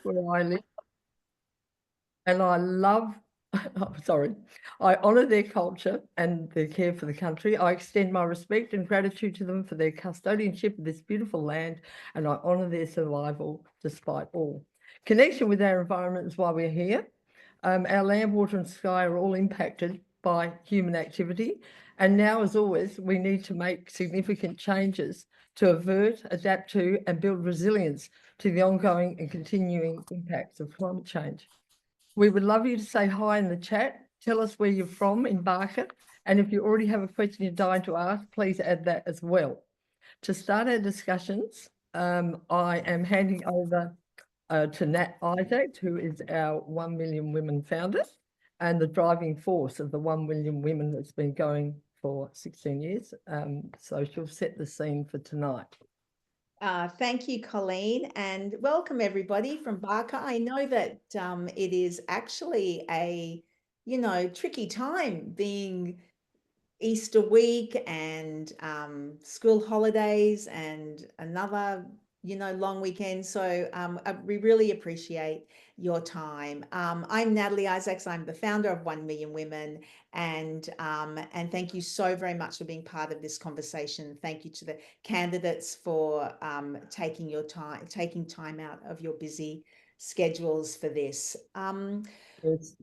where I live, and I love, I honour their culture and their care for the country. I extend my respect and gratitude to them for their custodianship of this beautiful land, and I honour their survival despite all. Connection with our environment is why we're here. Our land, water and sky are all impacted by human activity, and now, as always, we need to make significant changes to avert, adapt to and build resilience to the ongoing and continuing impacts of climate change. We would love you to say hi in the chat. Tell us where you're from in Barker. And if you already have a question you're dying to ask, please add that as well. To start our discussions, I am handing over to Nat Isaac, who is our 1 Million Women founder and the driving force of the 1 Million Women that's been going for 16 years. So she'll set the scene for tonight. Thank you, Colleen, and welcome everybody from Barker. I know that it is actually a, tricky time being Easter week and school holidays and another, long weekend. So we really appreciate your time. I'm Natalie Isaacs. I'm the founder of 1 Million Women, and thank you so very much for being part of this conversation. Thank you to the candidates for taking time out of your busy schedules for this. Yes.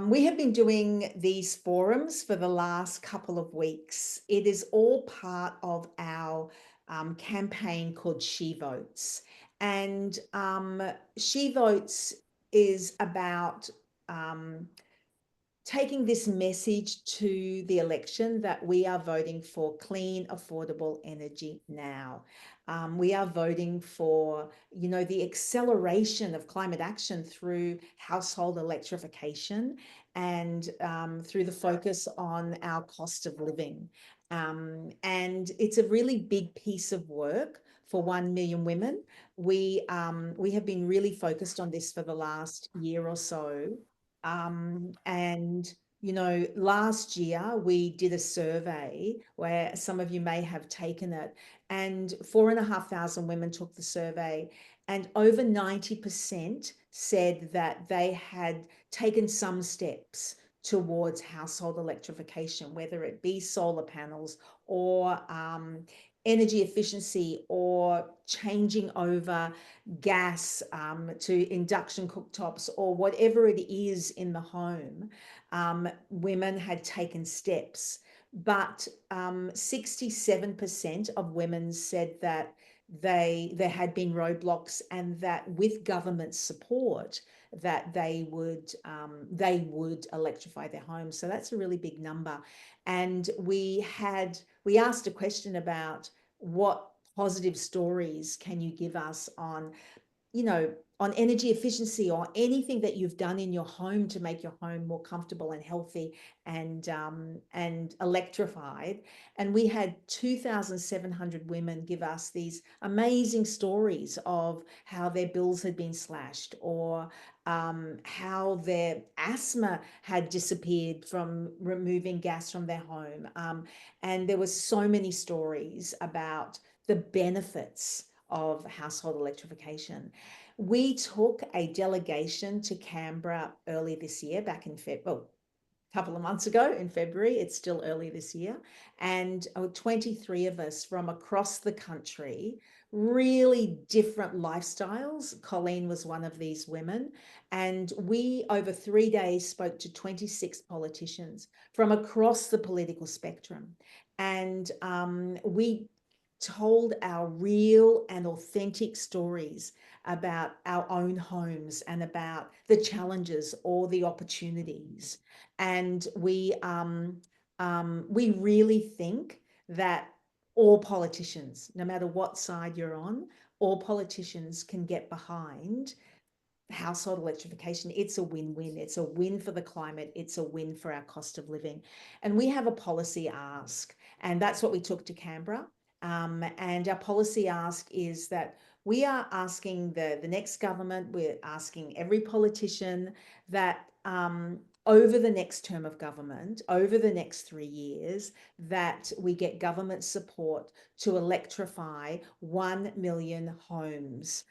We have been doing these forums for the last couple of weeks. It is all part of our campaign called She Votes. And She Votes is about taking this message to the election that we are voting for clean, affordable energy now. We are voting for, the acceleration of climate action through household electrification and through the focus on our cost of living. And it's a really big piece of work for 1 million women. We have been really focused on this for the last year or so. Last year we did a survey where some of you may have taken it, and 4,500 women took the survey, and over 90% said that they had taken some steps towards household electrification, whether it be solar panels or energy efficiency or changing over gas to induction cooktops or whatever it is in the home. Women had taken steps, but 67% of women said that there had been roadblocks, and that with government support that they would electrify their homes. So that's a really big number. And we asked a question about what positive stories can you give us on on energy efficiency or anything that you've done in your home to make your home more comfortable and healthy and electrified. And we had 2,700 women give us these amazing stories of how their bills had been slashed, or how their asthma had disappeared from removing gas from their home. And there were so many stories about the benefits of household electrification. We took a delegation to Canberra early this year, back in February, a couple of months ago in February. It's still early this year. And 23 of us from across the country, really different lifestyles. Colleen was one of these women. And we, over 3 days, spoke to 26 politicians from across the political spectrum. And we told our real and authentic stories about our own homes and about the challenges or the opportunities. And we really think that all politicians, no matter what side you're on, all politicians can get behind household electrification. It's a win-win. It's a win for the climate. It's a win for our cost of living. And we have a policy ask, and that's what we took to Canberra. And our policy ask is that we are asking the next government, we're asking every politician that over the next term of government, over the next 3 years, that we get government support to electrify 1 million homes.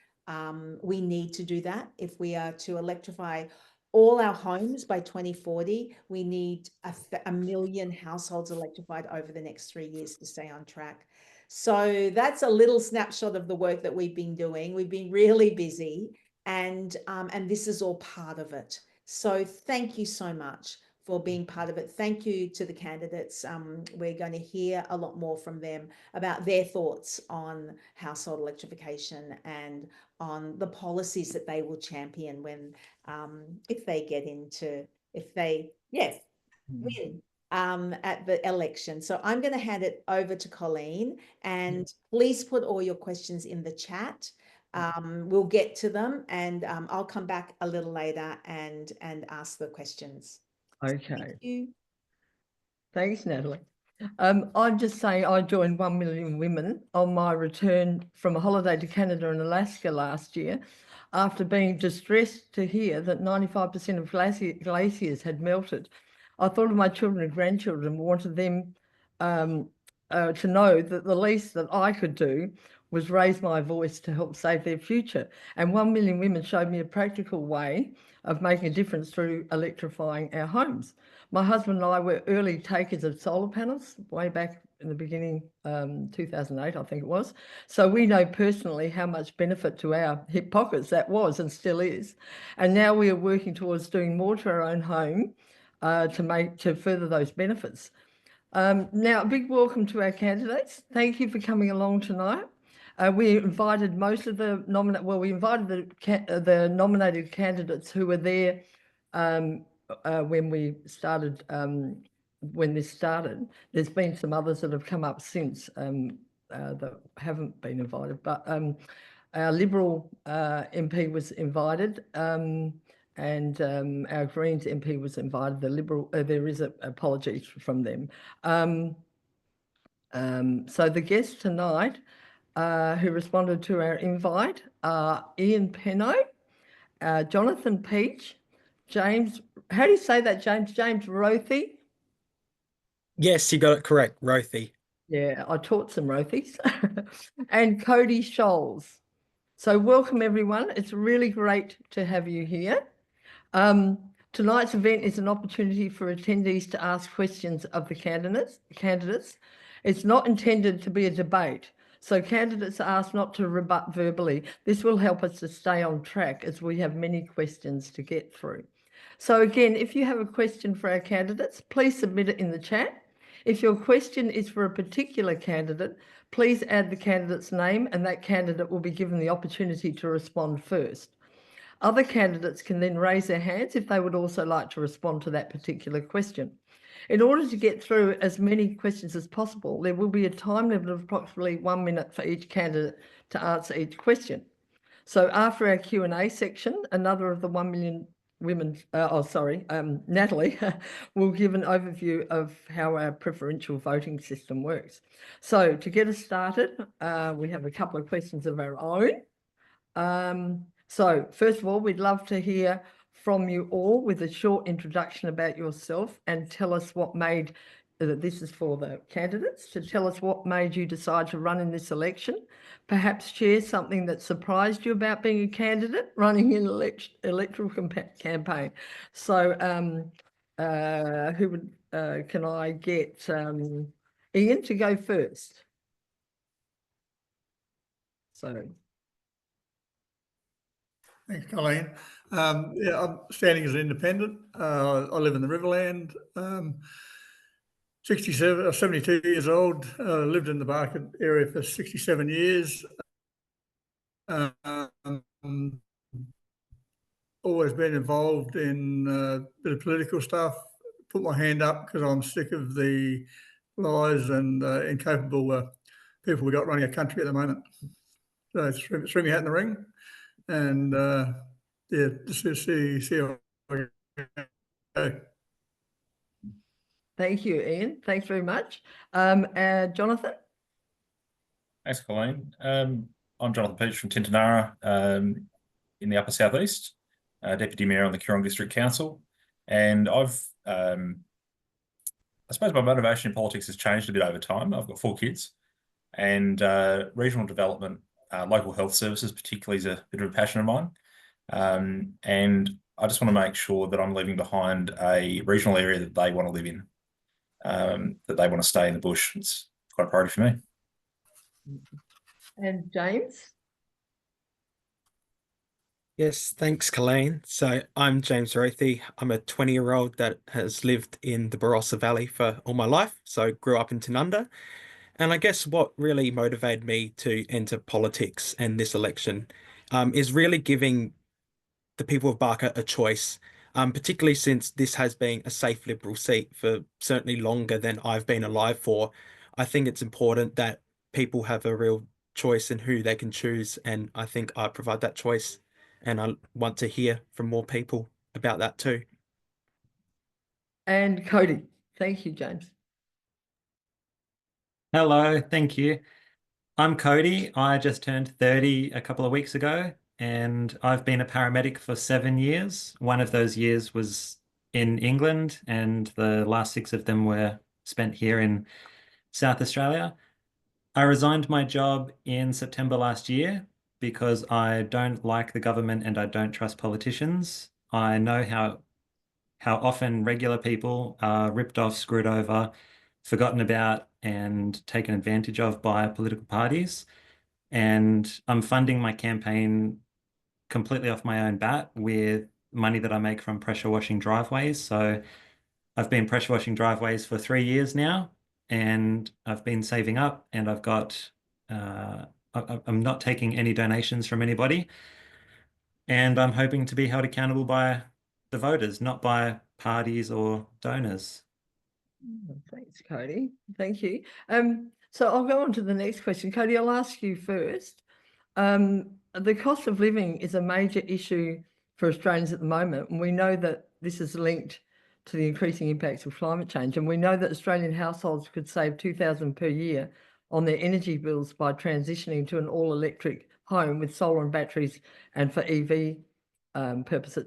We need to do that. If we are to electrify all our homes by 2040, we need a million households electrified over the next 3 years to stay on track. So that's a little snapshot of the work that we've been doing. We've been really busy, and this is all part of it. So thank you so much for being part of it. Thank you to the candidates. We're going to hear a lot more from them about their thoughts on household electrification and on the policies that they will champion when, if they get into, if they, yes, win at the election. So I'm going to hand it over to Colleen, and please put all your questions in the chat. We'll get to them, and I'll come back a little later and ask the questions. Okay. Thank you. Thanks, Natalie. I'm just saying I joined 1 Million Women on my return from a holiday to Canada and Alaska last year, after being distressed to hear that 95% of glaciers had melted. I thought of my children and grandchildren and wanted them to know that the least that I could do was raise my voice to help save their future. And 1 Million Women showed me a practical way of making a difference through electrifying our homes. My husband and I were early takers of solar panels way back in the beginning, 2008, I think it was. So we know personally how much benefit to our hip pockets that was and still is. And now we are working towards doing more to our own home to further those benefits. Now, a big welcome to our candidates. Thank you for coming along tonight. We invited most of the we invited the nominated candidates who were there when we started, when this started. There's been some others that have come up since that haven't been invited, but our Liberal MP was invited, and our Greens MP was invited. The Liberal, there is apologies from them. So the guests tonight who responded to our invite are Ian Penno, Jonathan Pietzsch, James, how do you say that, James? James Rothe? Yes, you got it correct, Rothe. Yeah, I taught some Rothes. And Cody Scholes. So welcome, everyone. It's really great to have you here. Tonight's event is an opportunity for attendees to ask questions of the candidates. It's not intended to be a debate, so candidates are asked not to rebut verbally. This will help us to stay on track as we have many questions to get through. So again, if you have a question for our candidates, please submit it in the chat. If your question is for a particular candidate, please add the candidate's name, and that candidate will be given the opportunity to respond first. Other candidates can then raise their hands if they would also like to respond to that particular question. In order to get through as many questions as possible, there will be a time limit of approximately 1 minute for each candidate to answer each question. So after our Q&A section, another of the 1 Million Women, Natalie will give an overview of how our preferential voting system works. So to get us started, we have a couple of questions of our own. So first of all, we'd love to hear from you all with a short introduction about yourself, and tell us what made, this is for the candidates, to tell us what made you decide to run in this election. Perhaps share something that surprised you about being a candidate running an electoral campaign. So who would, can I get Ian to go first? So. Thanks, Colleen. Yeah, I'm standing as an independent. I live in the Riverland. 72 years old. Lived in the Barker area for 67 years. Always been involved in a bit of political stuff. Put my hand up because I'm sick of the lies and incapable people we've got running a country at the moment. So threw my hat in the ring, and yeah, just to see how I go. Thank you, Ian. Thanks very much. Jonathan? Thanks, Colleen. I'm Jonathan Pietzsch from Tintinara in the Upper South East, Deputy Mayor on the Coorong District Council. And I suppose my motivation in politics has changed a bit over time. I've got 4 kids, and regional development, local health services particularly is a bit of a passion of mine. And I just want to make sure that I'm leaving behind a regional area that they want to live in, that they want to stay in the bush. It's quite a priority for me. And James? Yes, thanks, Colleen. So I'm James Rothe. I'm a 20-year-old that has lived in the Barossa Valley for all my life. So grew up in Tanunda. And I guess what really motivated me to enter politics and this election is really giving the people of Barker a choice, particularly since this has been a safe Liberal seat for certainly longer than I've been alive for. I think it's important that people have a real choice in who they can choose, and I think I provide that choice, and I want to hear from more people about that too. And Cody. Thank you, James. Hello, thank you. I'm Cody. I just turned 30 a couple of weeks ago, and I've been a paramedic for 7 years. One of those years was in England, and the last 6 of them were spent here in South Australia. I resigned my job in September last year because I don't like the government and I don't trust politicians. I know how often regular people are ripped off, screwed over, forgotten about, and taken advantage of by political parties. And I'm funding my campaign completely off my own bat with money that I make from pressure washing driveways. So I've been pressure washing driveways for 3 years now, and I've been saving up, and I've got, I'm not taking any donations from anybody. And I'm hoping to be held accountable by the voters, not by parties or donors. Thanks, Cody. Thank you. So I'll go on to the next question. Cody, I'll ask you first. The cost of living is a major issue for Australians at the moment, and we know that this is linked to the increasing impacts of climate change. And we know that Australian households could save $2,000 per year on their energy bills by transitioning to an all-electric home with solar and batteries and for EV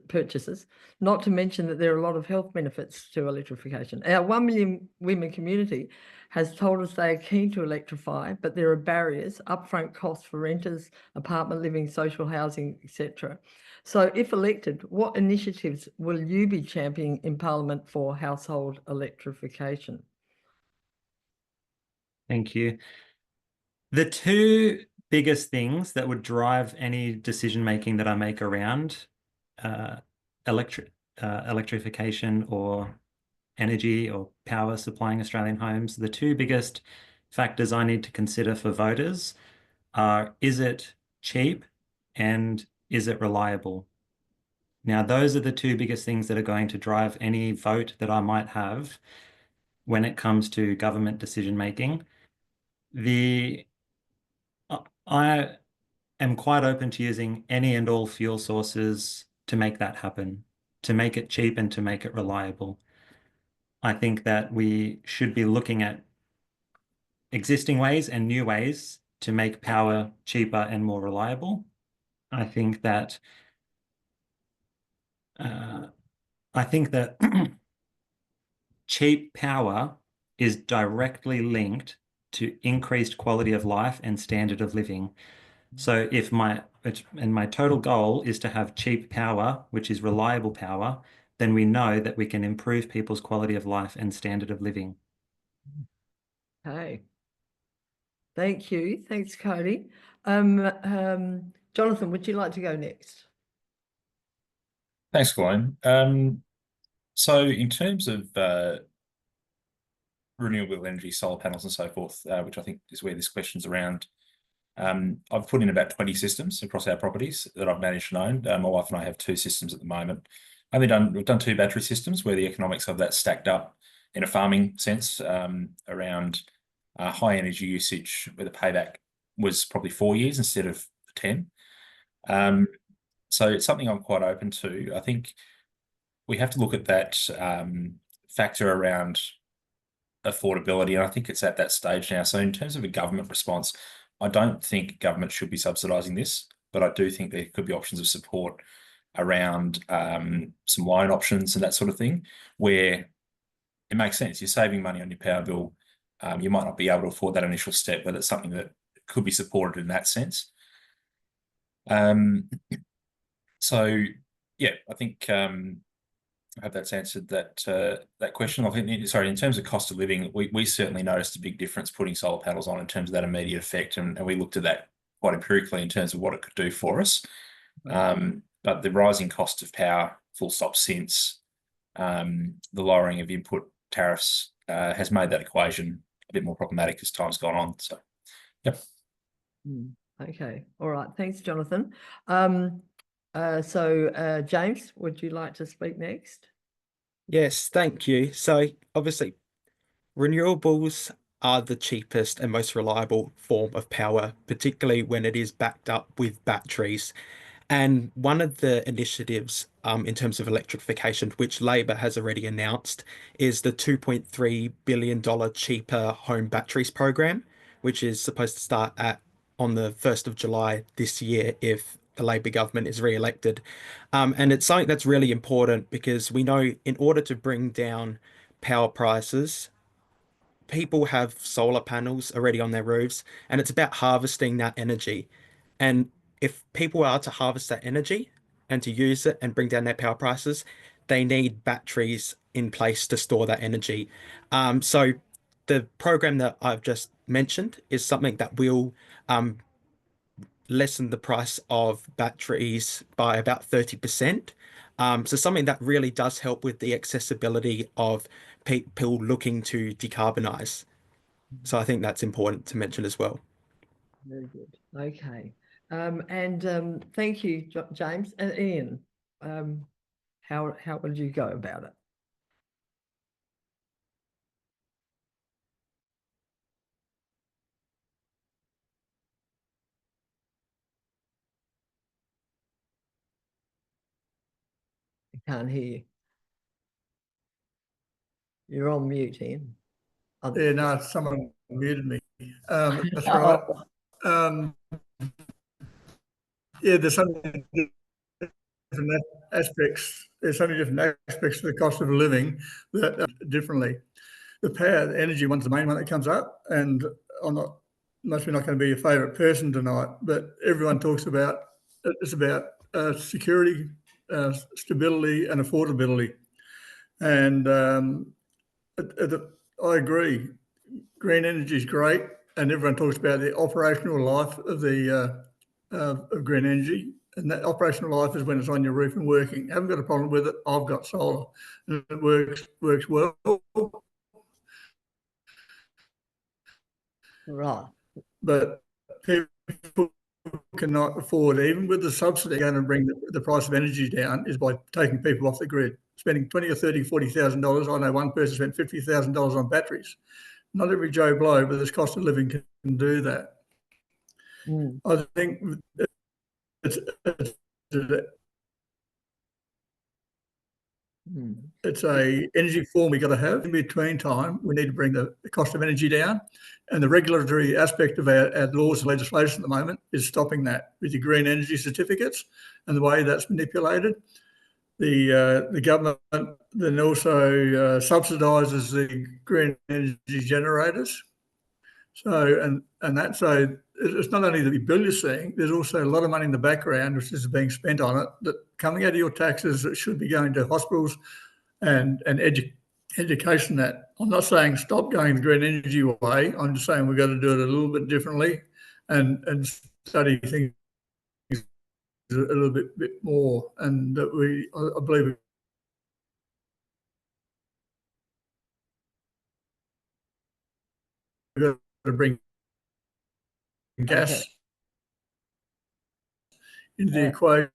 purchases, not to mention that there are a lot of health benefits to electrification. Our 1 million women community has told us they are keen to electrify, but there are barriers, upfront costs for renters, apartment living, social housing, etc. So if elected, what initiatives will you be championing in Parliament for household electrification? Thank you. The 2 biggest things that would drive any decision making that I make around electrification or energy or power supplying Australian homes, the 2 biggest factors I need to consider for voters are, is it cheap and is it reliable? Now, those are the 2 biggest things that are going to drive any vote that I might have when it comes to government decision making. I am quite open to using any and all fuel sources to make that happen, to make it cheap and to make it reliable. I think that we should be looking at existing ways and new ways to make power cheaper and more reliable. I think that cheap power is directly linked to increased quality of life and standard of living. So if my total goal is to have cheap power, which is reliable power, then we know that we can improve people's quality of life and standard of living. Okay. Thank you. Thanks, Cody. Jonathan, would you like to go next? Thanks, Colleen. So in terms of renewable energy, solar panels and so forth, which I think is where this question's around, I've put in about 20 systems across our properties that I've managed and owned. My wife and I have 2 systems at the moment. We've done 2 battery systems where the economics of that stacked up in a farming sense around high energy usage, where the payback was probably 4 years instead of 10. So it's something I'm quite open to. I think we have to look at that factor around affordability, and I think it's at that stage now. So in terms of a government response, I don't think government should be subsidising this, but I do think there could be options of support around some loan options and that sort of thing, where it makes sense. You're saving money on your power bill. You might not be able to afford that initial step, but it's something that could be supported in that sense. So yeah, I think I hope that's answered that that question. I think, sorry, in terms of cost of living, we certainly noticed a big difference putting solar panels on in terms of that immediate effect, and we looked at that quite empirically in terms of what it could do for us. But the rising cost of power, full stop, since the lowering of input tariffs has made that equation a bit more problematic as time's gone on. So, yep. Okay. All right. Thanks, Jonathan. James, would you like to speak next? Yes, thank you. So obviously, renewables are the cheapest and most reliable form of power, particularly when it is backed up with batteries. And one of the initiatives in terms of electrification, which Labor has already announced, is the $2.3 billion cheaper home batteries program, which is supposed to start on the 1st of July this year if the Labor government is re-elected. And it's something that's really important because we know in order to bring down power prices, people have solar panels already on their roofs, and it's about harvesting that energy. And if people are to harvest that energy and to use it and bring down their power prices, they need batteries in place to store that energy. So the program that I've just mentioned is something that will lessen the price of batteries by about 30%. So something that really does help with the accessibility of people looking to decarbonize. So I think that's important to mention as well. Very good. Okay. Thank you, James. And Ian, how would you go about it? I can't hear you. You're on mute, Ian. Yeah, no, someone muted me. That's right. Yeah, there's so many different aspects. There's so many different aspects to the cost of living that differently. The power, the energy one's the main one that comes up, and must be not going to be your favourite person tonight, but everyone talks about it's about security, stability, and affordability. And I agree. Green energy is great, and everyone talks about the operational life of the of green energy. And that operational life is when it's on your roof and working. I haven't got a problem with it. I've got solar, and it works well. Right. But people cannot afford, even with the subsidy, going to bring the price of energy down is by taking people off the grid, spending $20,000 or $30,000, $40,000. I know one person spent $50,000 on batteries. Not every Joe Blow, but this cost of living can do that. I think it's a energy form we got to have. In between time, we need to bring the cost of energy down, and the regulatory aspect of our laws and legislation at the moment is stopping that with the green energy certificates and the way that's manipulated. The government then also subsidises the green energy generators. So it's not only the bill you're seeing, there's also a lot of money in the background which is being spent on it that coming out of your taxes that should be going to hospitals and education. That I'm not saying stop going the green energy way. I'm just saying we've got to do it a little bit differently and study things a little bit more. And that I believe we've got to bring gas into the equation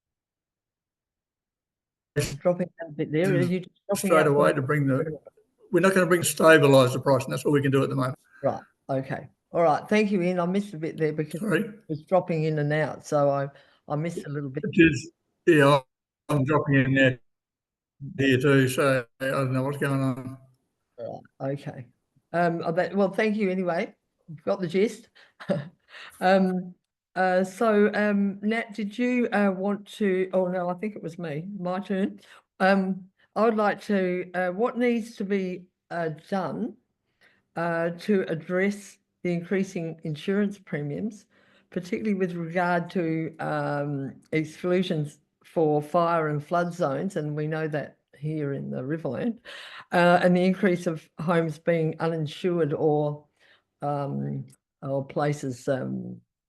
Dropping out a bit there. Are you just dropping straight out away to bring we're not going to stabilise the price, and that's what we can do at the moment. Right. Okay. All right. Thank you, Ian. I missed a bit there because it was dropping in and out, so I missed a little bit. Yeah, I'm dropping in there here too, so I don't know what's going on. All right. Okay. Well, thank you anyway. Got the gist. Nat, did you want to, oh no, I think it was me, my turn. I would like to, what needs to be done to address the increasing insurance premiums, particularly with regard to exclusions for fire and flood zones, and we know that here in the Riverland, and the increase of homes being uninsured or places.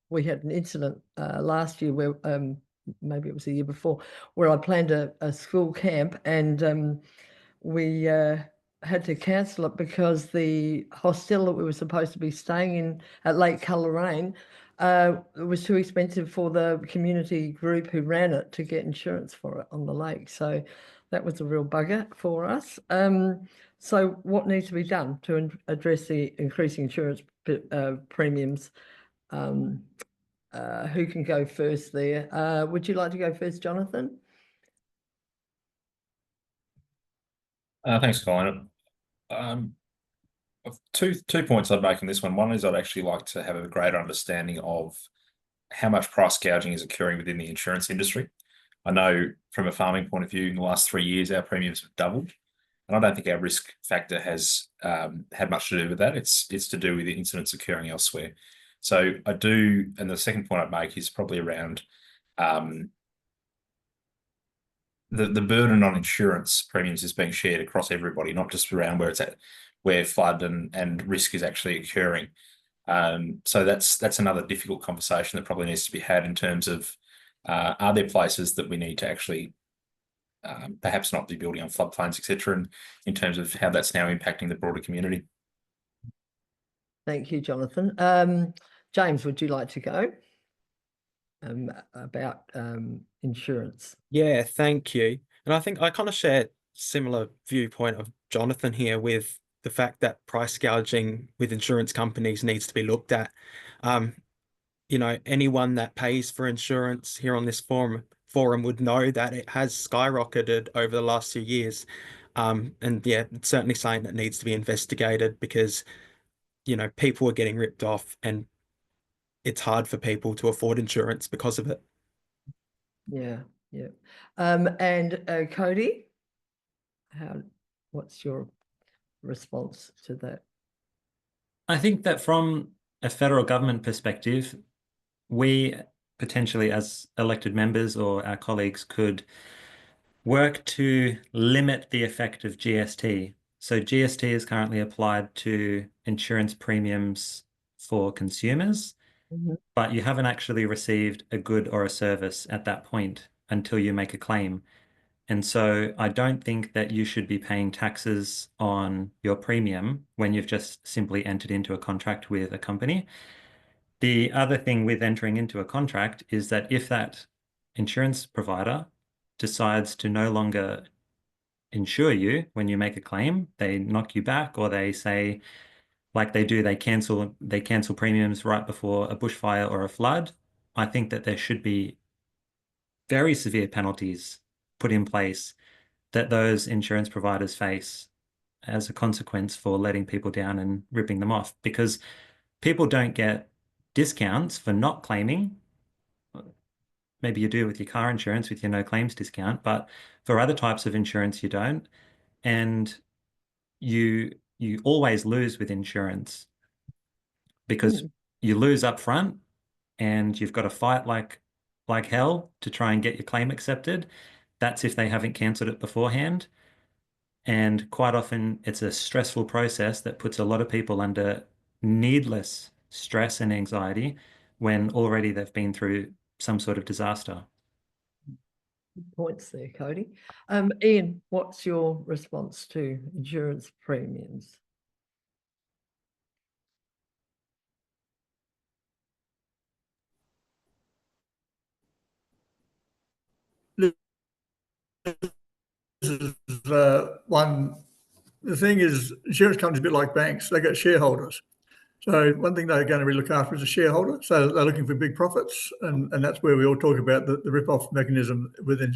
We had an incident last year where maybe it was the year before, where I planned a school camp, and we had to cancel it because the hostel that we were supposed to be staying in at Lake Coleraine it was too expensive for the community group who ran it to get insurance for it on the lake. So that was a real bugger for us. So what needs to be done to address the increasing insurance premiums? Who can go first there? Would you like to go first, Jonathan? Thanks, Colin. Two points I'd make on this one. One is I'd actually like to have a greater understanding of how much price gouging is occurring within the insurance industry. I know from a farming point of view, in the last 3 years, our premiums have doubled. And I don't think our risk factor has had much to do with that. It's to do with the incidents occurring elsewhere. So I do, and the second point I'd make is probably around the burden on insurance premiums is being shared across everybody, not just around where it's at, where flood and risk is actually occurring. So that's another difficult conversation that probably needs to be had in terms of are there places that we need to actually perhaps not be building on floodplains, etc., and in terms of how that's now impacting the broader community. Thank you, Jonathan. James, would you like to go about insurance? Yeah, thank you. And I think I kind of share similar viewpoint of Jonathan here with the fact that price gouging with insurance companies needs to be looked at. You know, anyone that pays for insurance here on this forum would know that it has skyrocketed over the last few years. And yeah, it's certainly something that needs to be investigated because, you know, people are getting ripped off and it's hard for people to afford insurance because of it. Yeah. And Cody, what's your response to that? I think that from a federal government perspective, we potentially as elected members or our colleagues could work to limit the effect of GST. So GST is currently applied to insurance premiums for consumers, but you haven't actually received a good or a service at that point until you make a claim. And so I don't think that you should be paying taxes on your premium when you've just simply entered into a contract with a company. The other thing with entering into a contract is that if that insurance provider decides to no longer insure you when you make a claim, they knock you back, or they say, like they do, they cancel premiums right before a bushfire or a flood. I think that there should be very severe penalties put in place that those insurance providers face as a consequence for letting people down and ripping them off, because people don't get discounts for not claiming. Maybe you do with your car insurance with your no claims discount, but for other types of insurance you don't. And you always lose with insurance because you lose up front and you've got to fight like hell to try and get your claim accepted. That's if they haven't cancelled it beforehand. And quite often it's a stressful process that puts a lot of people under needless stress and anxiety when already they've been through some sort of disaster. Good points there, Cody. Ian, what's your response to insurance premiums? This is one. The thing is, insurance companies are a bit like banks. They got shareholders. So one thing they're going to really look after is a shareholder. So they're looking for big profits, and that's where we all talk about the rip-off mechanism within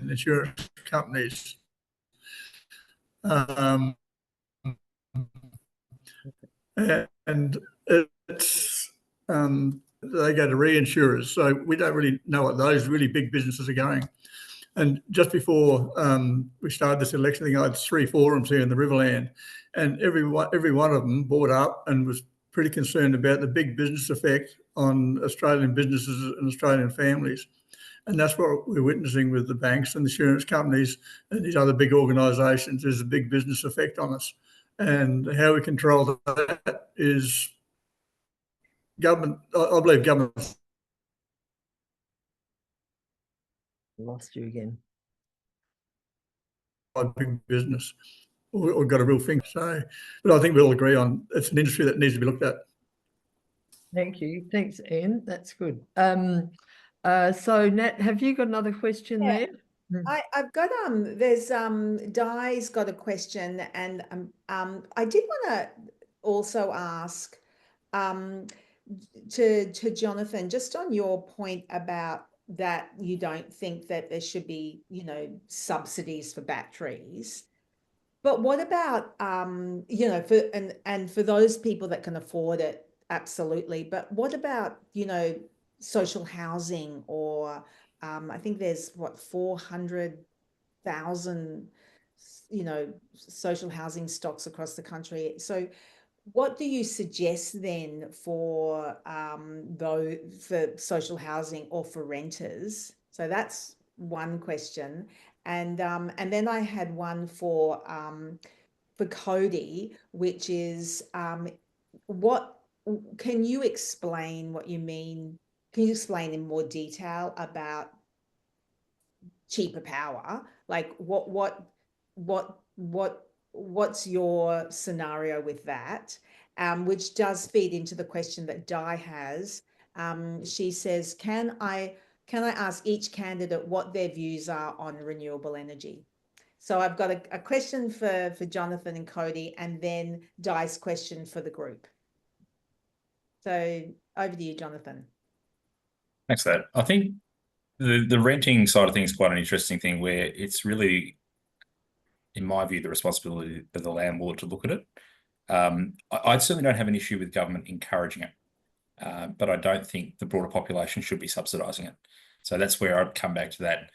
insurance companies. And it's they go to reinsurers. So we don't really know what those really big businesses are going. And just before we started this election thing, I had 3 forums here in the Riverland, and every one of them brought up and was pretty concerned about the big business effect on Australian businesses and Australian families. And that's what we're witnessing with the banks and the insurance companies and these other big organisations. There's a big business effect on us. And how we control that is government. I believe government. Lost you again. Big business or got a real thing to say. But I think we all agree on it's an industry that needs to be looked at. Thank you. Thanks, Ian. That's good. So Nat, have you got another question Yeah. there? I've got there's Di's got a question, and I did want to also ask to Jonathan, just on your point about that you don't think that there should be, you know, subsidies for batteries. But what about you know, for and for those people that can afford it, absolutely. But what about, you know, social housing, or I think there's what 400,000, you know, social housing stocks across the country. So what do you suggest then for though for social housing or for renters? So that's one question. And then I had one for Cody, which is what can you explain what you mean? Can you explain in more detail about cheaper power? Like what's your scenario with that? Which does feed into the question that Di has. She says, can I ask each candidate what their views are on renewable energy? So I've got a question for Jonathan and Cody, and then Di's question for the group. So over to you, Jonathan. Thanks for that. I think the renting side of things is quite an interesting thing, where it's really, in my view, the responsibility of the landlord to look at it. I certainly don't have an issue with government encouraging it, but I don't think the broader population should be subsidising it. So that's where I'd come back to that.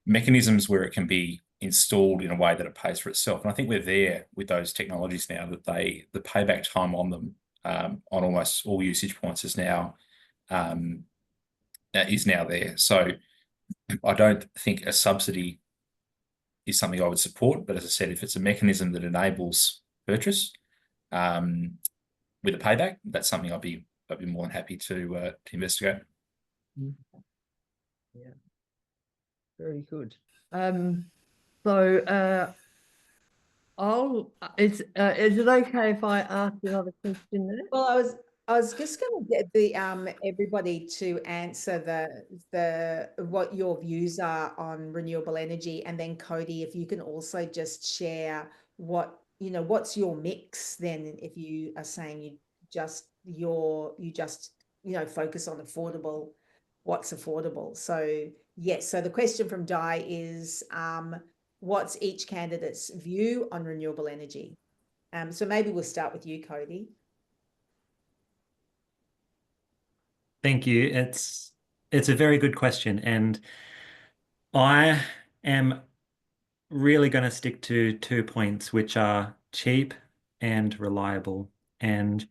Mechanisms where it can be installed in a way that it pays for itself. And I think we're there with those technologies now, that the payback time on them, on almost all usage points is now there. So I don't think a subsidy is something I would support, but as I said, if it's a mechanism that enables purchase with a payback, that's something I'd be more than happy to investigate. Yeah, very good. So is it okay if I ask another question there? Well, I was just going to get the everybody to answer the what your views are on renewable energy, and then Cody, if you can also just share what, you know, what's your mix then, if you are saying you just you know, focus on affordable, what's affordable. So yes, so the question from Di is what's each candidate's view on renewable energy? So maybe we'll start with you, Cody. Thank you. It's a very good question, and I am really going to stick to 2 points, which are cheap and reliable. And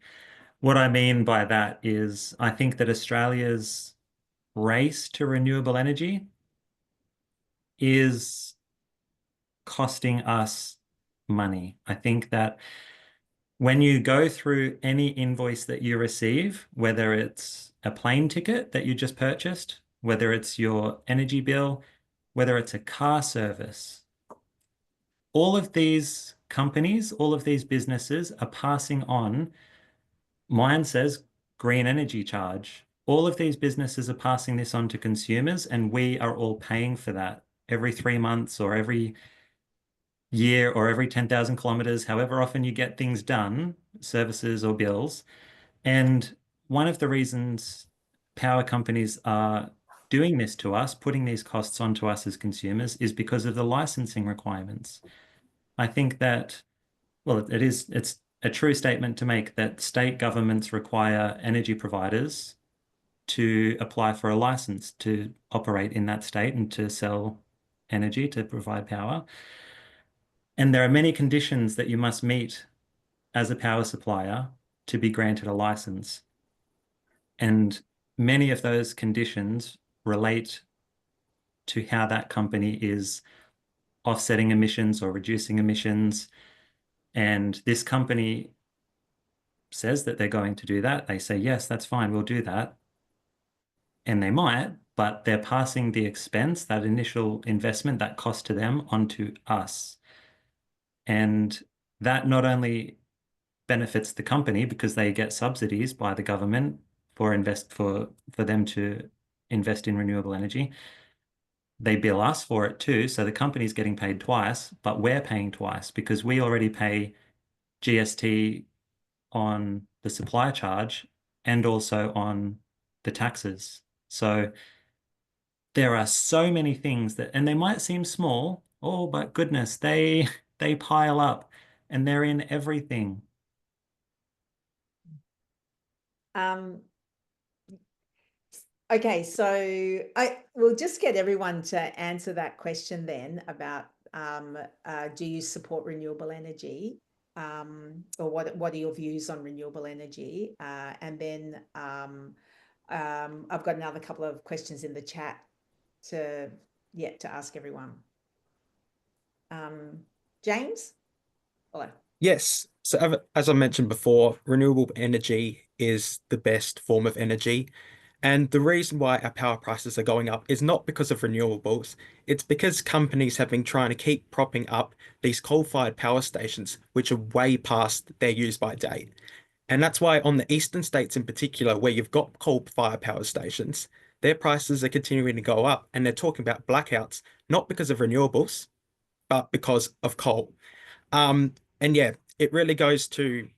what I mean by that is I think that Australia's race to renewable energy is costing us money. I think that when you go through any invoice that you receive, whether it's a plane ticket that you just purchased, whether it's your energy bill, whether it's a car service, all of these companies, all of these businesses are passing on, mine says green energy charge. All of these businesses are passing this on to consumers, and we are all paying for that every 3 months or every year or every 10,000 kilometers, however often you get things done, services or bills. And one of the reasons power companies are doing this to us, putting these costs onto us as consumers, is because of the licensing requirements. I think that, well, it's a true statement to make that state governments require energy providers to apply for a license to operate in that state and to sell energy to provide power. And there are many conditions that you must meet as a power supplier to be granted a license. And many of those conditions relate to how that company is offsetting emissions or reducing emissions. And this company says that they're going to do that. They say, yes, that's fine, we'll do that. And they might, but they're passing the expense, that initial investment, that cost to them, onto us. And that not only benefits the company because they get subsidies by the government for them to invest in renewable energy. They bill us for it too, so the company's getting paid twice, but we're paying twice because we already pay GST on the supply charge and also on the taxes. So there are so many things that, and they might seem small, oh, but goodness, they pile up and they're in everything. Okay, so we'll just get everyone to answer that question then about do you support renewable energy, or what are your views on renewable energy? And then I've got another couple of questions in the chat to ask everyone. James? Hello. Yes. So as I mentioned before, renewable energy is the best form of energy. And the reason why our power prices are going up is not because of renewables. It's because companies have been trying to keep propping up these coal-fired power stations, which are way past their use-by date. And that's why on the eastern states in particular, where you've got coal-fired power stations, their prices are continuing to go up. And they're talking about blackouts, not because of renewables, but because of coal. And yeah, it really goes to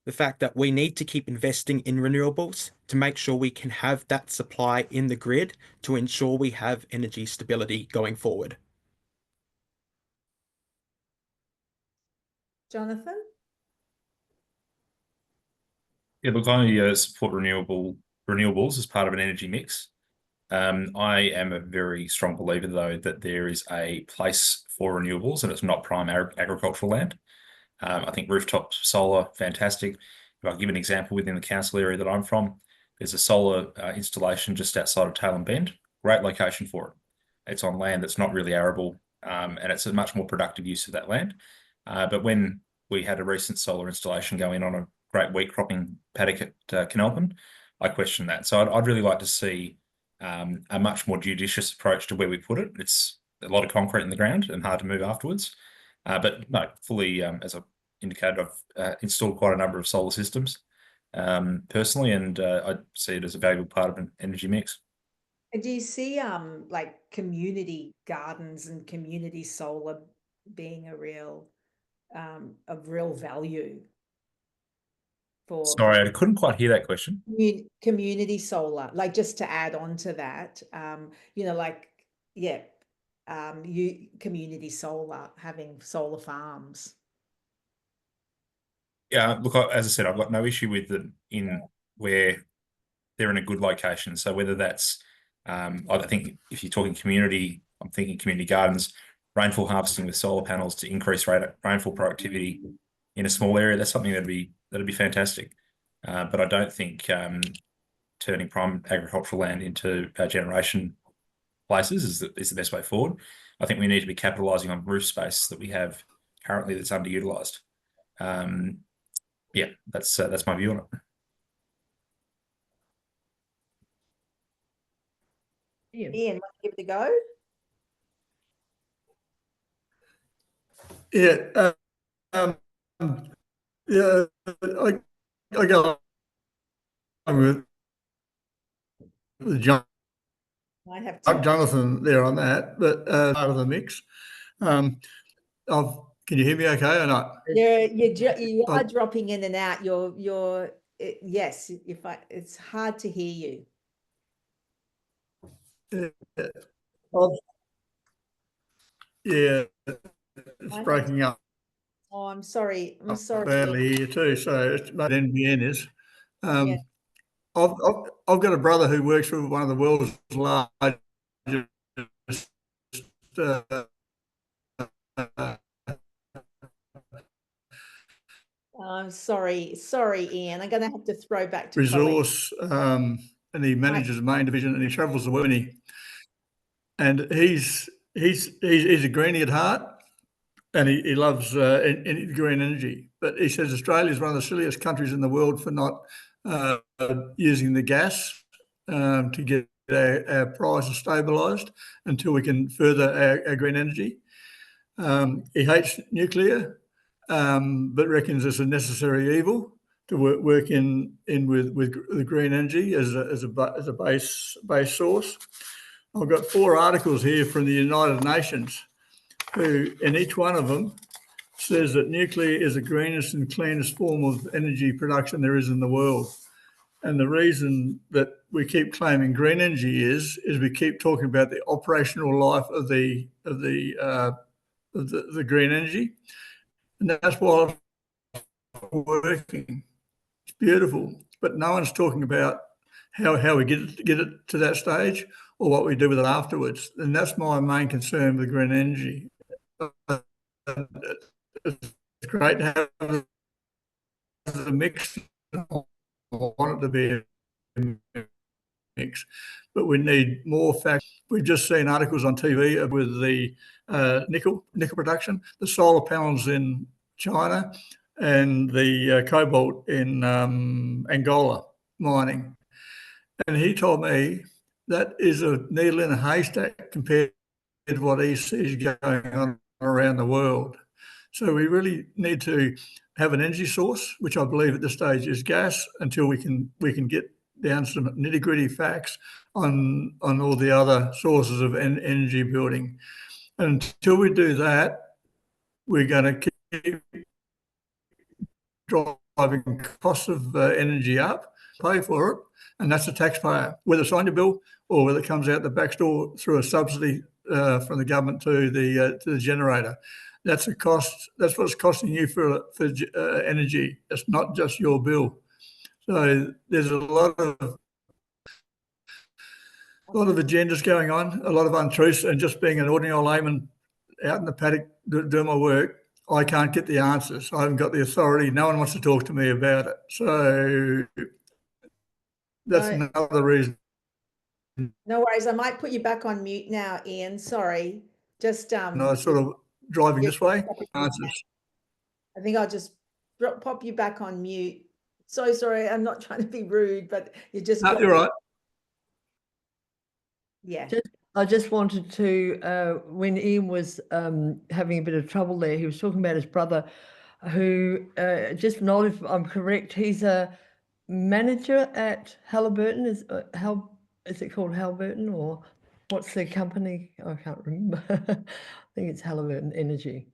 the fact that we need to keep investing in renewables to make sure we can have that supply in the grid to ensure we have energy stability going forward. Jonathan? Yeah, look, I support renewables as part of an energy mix. I am a very strong believer, though, that there is a place for renewables and it's not prime agricultural land. I think rooftop solar, fantastic. If I give an example within the council area that I'm from, there's a solar installation just outside of Tailem Bend. Great location for it. It's on land that's not really arable, and it's a much more productive use of that land. But when we had a recent solar installation go in on a great wheat cropping paddock at Canalpin, I question that. So I'd really like to see a much more judicious approach to where we put it. It's a lot of concrete in the ground and hard to move afterwards. But no, fully, as I indicated, I've installed quite a number of solar systems personally, and I see it as a valuable part of an energy mix. And do you see like community gardens and community solar being a real value for Sorry, I couldn't quite hear that question. community solar, like just to add on to that, community solar, having solar farms. Yeah, look, as I said, I've got no issue with them in where they're in a good location. So whether that's, I think if you're talking community, I'm thinking community gardens, rainfall harvesting with solar panels to increase rainfall productivity in a small area. That's something that'd be fantastic. But I don't think turning prime agricultural land into generation places is the best way forward. I think we need to be capitalising on roof space that we have currently that's underutilised. Yeah, that's my view on it. Ian, want to give it a go? Yeah, yeah, I go along with Might have to. Jonathan there on that, but part of the mix. Can you hear me okay or not? You are dropping in and out. Yes, it's hard to hear you. Yeah, it's breaking up. Oh, I'm sorry. Badly here too. So it's what NBN is. Yeah. I've got a brother who works for one of the world's largest I'm sorry, Ian. I'm going to have to throw back to Colleen. resource, and he manages the main division, and he travels the world. And he's a greenie at heart, and he loves green energy. But he says Australia is one of the silliest countries in the world for not using the gas to get our prices stabilised until we can further our green energy. He hates nuclear, but reckons it's a necessary evil to work in with the green energy as a base source. I've got 4 articles here from the United Nations, who in each one of them says that nuclear is the greenest and cleanest form of energy production there is in the world. And the reason that we keep claiming green energy is we keep talking about the operational life of the green energy, and that's why it's working. It's beautiful, but no one's talking about how we get it to that stage or what we do with it afterwards. And that's my main concern with green energy. It's great to have the mix. I want it to be a mix, but we need more facts. We've just seen articles on TV with the nickel production, the solar panels in China, and the cobalt in Angola mining. And he told me that is a needle in a haystack compared to what he sees going on around the world. So we really need to have an energy source, which I believe at this stage is gas, until we can get down some nitty-gritty facts on all the other sources of energy building. And until we do that, we're going to keep driving costs of energy up, pay for it, and that's the taxpayer, whether it's on your bill or whether it comes out the back door through a subsidy from the government to the generator. That's a cost. That's what it's costing you for energy. It's not just your bill. So there's a lot of agendas going on, a lot of untruths, and just being an ordinary old layman out in the paddock doing my work, I can't get the answers. I haven't got the authority. No one wants to talk to me about it. So that's another reason. No worries. I might put you back on mute now, Ian. Sorry. Just I sort of driving this way. Answers. I think I'll just pop you back on mute. So sorry. I'm not trying to be rude, but you just. No, you're right. Yeah. I just wanted to, when Ian was having a bit of trouble there, he was talking about his brother who, just not if I'm correct, he's a manager at Halliburton. Is it called Halliburton, or what's the company? I can't remember. I think it's Halliburton Energy.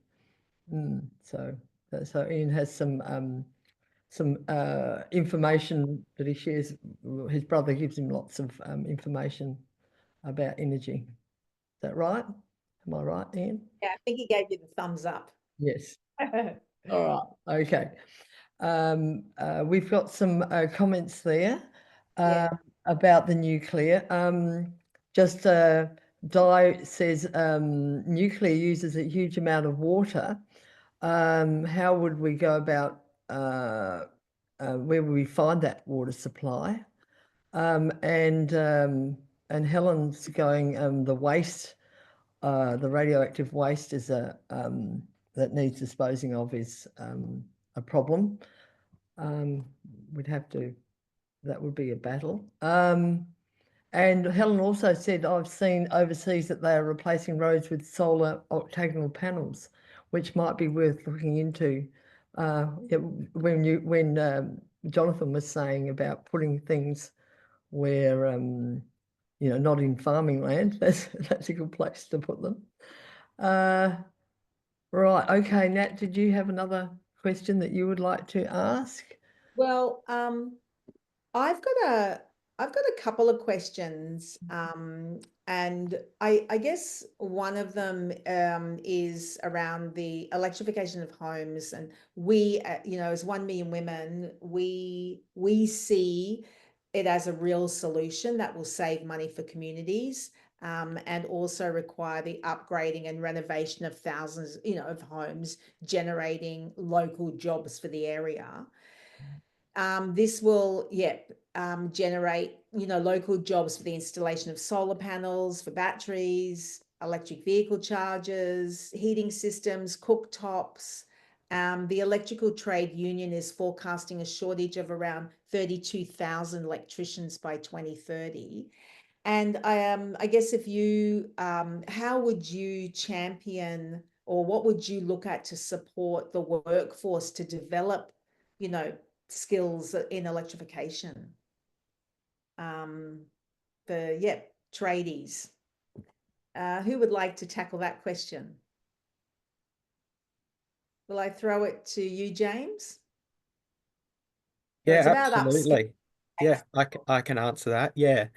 So Ian has some information that he shares. His brother gives him lots of information about energy. Is that right? Am I right, Ian? Yeah, I think he gave you the thumbs up. Yes. All right. Okay. We've got some comments there about the nuclear. Just Di says nuclear uses a huge amount of water. How would we go about where would we find that water supply? And Helen's going, the waste, the radioactive waste is that needs disposing of is a problem. We'd have to, that would be a battle. And Helen also said, I've seen overseas that they are replacing roads with solar octagonal panels, which might be worth looking into. When Jonathan was saying about putting things where, not in farming land, that's a good place to put them. Right, okay, Nat, did you have another question that you would like to ask? Well, I've got a couple of questions, and I guess one of them is around the electrification of homes, and we, as 1 million women, we see it as a real solution that will save money for communities, and also require the upgrading and renovation of thousands, of homes, generating local jobs for the area. This will, generate, local jobs for the installation of solar panels, for batteries, electric vehicle chargers, heating systems, cooktops. The electrical trade union is forecasting a shortage of around 32,000 electricians by 2030. And I guess if you, how would you champion, or what would you look at to support the workforce to develop, skills in electrification? Tradies. Who would like to tackle that question? Will I throw it to you, James? Yeah, It's about absolutely. Yeah, upskilling. I can answer that. Yeah.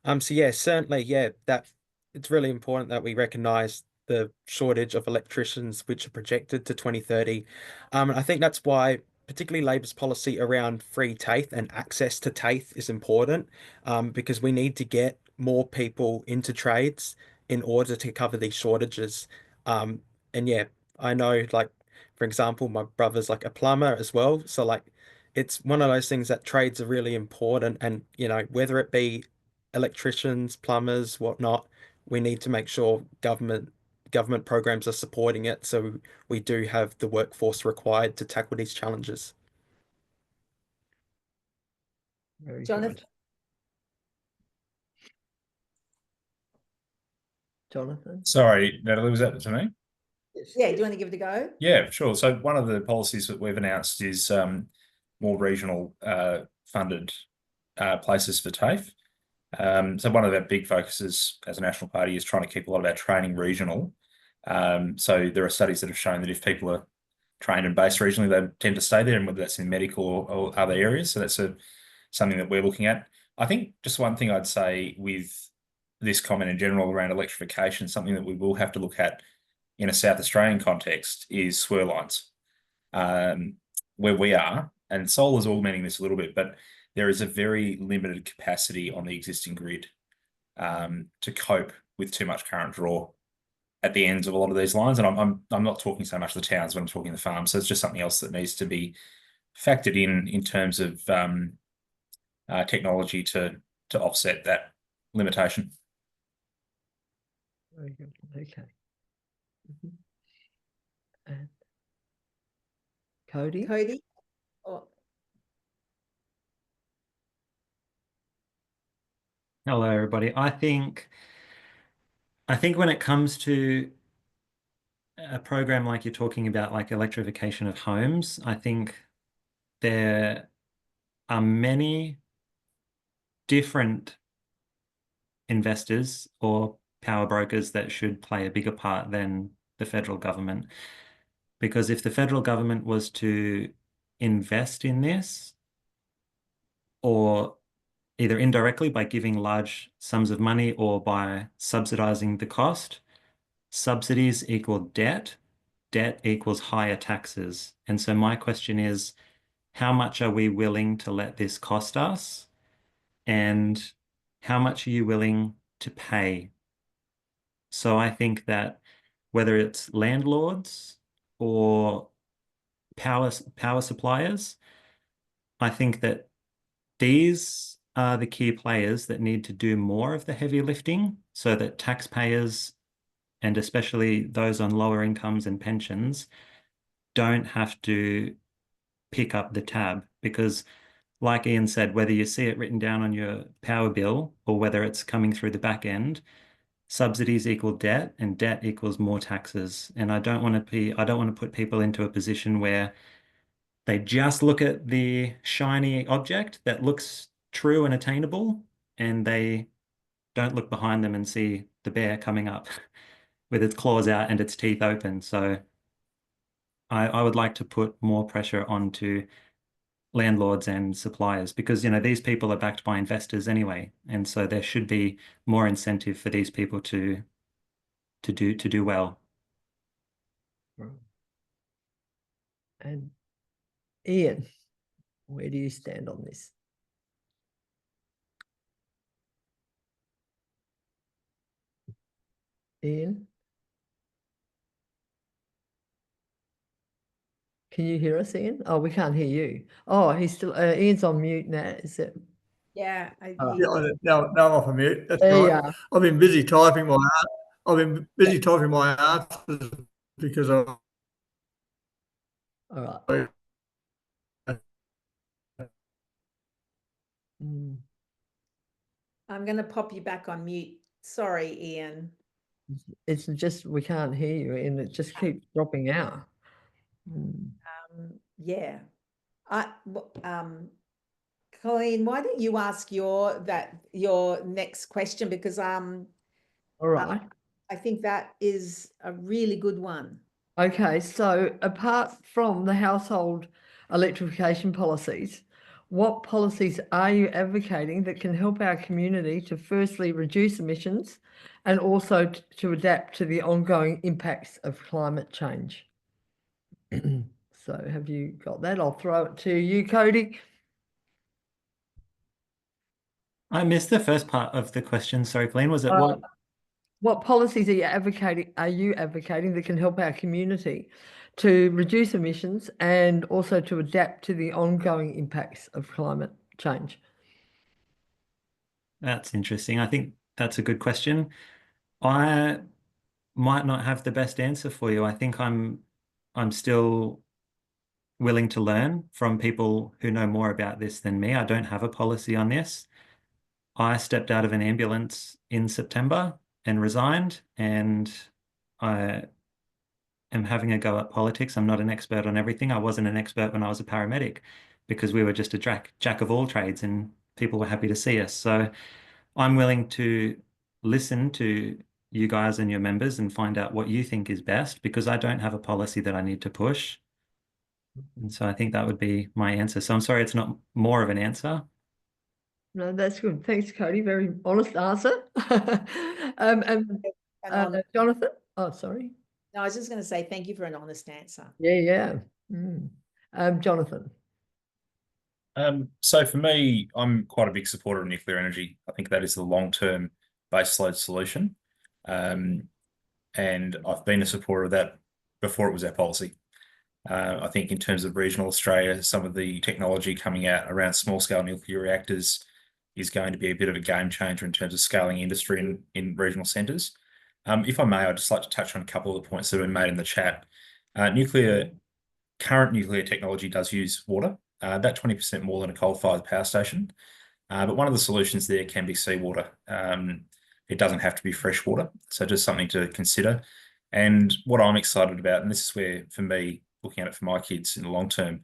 So yeah, certainly, yeah, that it's really important that we recognize the shortage of electricians which are projected to 2030. And I think that's why particularly Labor's policy around free TAFE and access to TAFE is important, because we need to get more people into trades in order to cover these shortages. And yeah, I know, like, for example, my brother's like a plumber as well. So like it's one of those things that trades are really important, and whether it be electricians, plumbers, whatnot, we need to make sure government programs are supporting it so we do have the workforce required to tackle these challenges. Very Jonathan? good. Jonathan? Sorry, Natalie, was that to me? Yeah, do you want to give it a go? Yeah, sure. So one of the policies that we've announced is more regional funded places for TAFE. So one of our big focuses as a national party is trying to keep a lot of our training regional. So there are studies that have shown that if people are trained and based regionally, they tend to stay there, and whether that's in medical or other areas. So that's something that we're looking at. I think just one thing I'd say with this comment in general around electrification, something that we will have to look at in a South Australian context is swirl lines. Where we are, and solar is augmenting this a little bit, but there is a very limited capacity on the existing grid to cope with too much current draw at the ends of a lot of these lines. And I'm not talking so much the towns when I'm talking the farms. So it's just something else that needs to be factored in terms of technology to offset that limitation. Very good. Okay. And Cody? Cody? Or Hello, everybody. I think when it comes to a program like you're talking about, like electrification of homes, I think there are many different investors or power brokers that should play a bigger part than the federal government. Because if the federal government was to invest in this, or either indirectly by giving large sums of money or by subsidizing the cost, subsidies equal debt, debt equals higher taxes. And so my question is, how much are we willing to let this cost us? And how much are you willing to pay? So I think that whether it's landlords or power suppliers, I think that these are the key players that need to do more of the heavy lifting so that taxpayers, and especially those on lower incomes and pensions, don't have to pick up the tab. Because like Ian said, whether you see it written down on your power bill or whether it's coming through the back end, subsidies equal debt and debt equals more taxes. And I don't want to put people into a position where they just look at the shiny object that looks true and attainable, and they don't look behind them and see the bear coming up with its claws out and its teeth open. So I would like to put more pressure onto landlords and suppliers, because these people are backed by investors anyway, and so there should be more incentive for these people to do well. And Ian, where do you stand on this? Ian? Can you hear us, Ian? Oh, we can't hear you. Oh, he's still, Ian's on mute now, is it? Yeah, All right. Yeah, now I'm off a mute. That's There you right. are. I've been busy typing my I've been busy typing my answers because All right. Mm. I'm going to pop you back on mute. Sorry, Ian. It's just, we can't hear you, and it just keeps dropping out. Mm. Yeah. Colleen, why don't you ask your next question, because All right. I think that is a really good one. Okay, so apart from the household electrification policies, what policies are you advocating that can help our community to firstly reduce emissions and also to adapt to the ongoing impacts of climate change? So have you got that? I'll throw it to you, Cody. I missed the first part of the question. Sorry, Colleen. Was it Uh, what? What policies are you advocating that can help our community to reduce emissions and also to adapt to the ongoing impacts of climate change? That's interesting. I think that's a good question. I might not have the best answer for you. I think I'm still willing to learn from people who know more about this than me. I don't have a policy on this. I stepped out of an ambulance in September and resigned, and I am having a go at politics. I'm not an expert on everything. I wasn't an expert when I was a paramedic because we were just a jack of all trades and people were happy to see us. So I'm willing to listen to you guys and your members and find out what you think is best, because I don't have a policy that I need to push. And so I think that would be my answer. So I'm sorry it's not more of an answer. No, that's good. Thanks, Cody. Very honest answer. And Jonathan? Oh, sorry. No, I was just going to say thank you for an honest answer. Yeah. Mm. Jonathan. So for me, I'm quite a big supporter of nuclear energy. I think that is the long-term baseload solution. And I've been a supporter of that before it was our policy. I think in terms of regional Australia, some of the technology coming out around small-scale nuclear reactors is going to be a bit of a game changer in terms of scaling industry in regional centres. If I may, I'd just like to touch on a couple of the points that have been made in the chat. Current nuclear technology does use water, about 20% more than a coal-fired power station. But one of the solutions there can be seawater. It doesn't have to be fresh water, so just something to consider. And what I'm excited about, and this is where, for me, looking at it for my kids in the long term,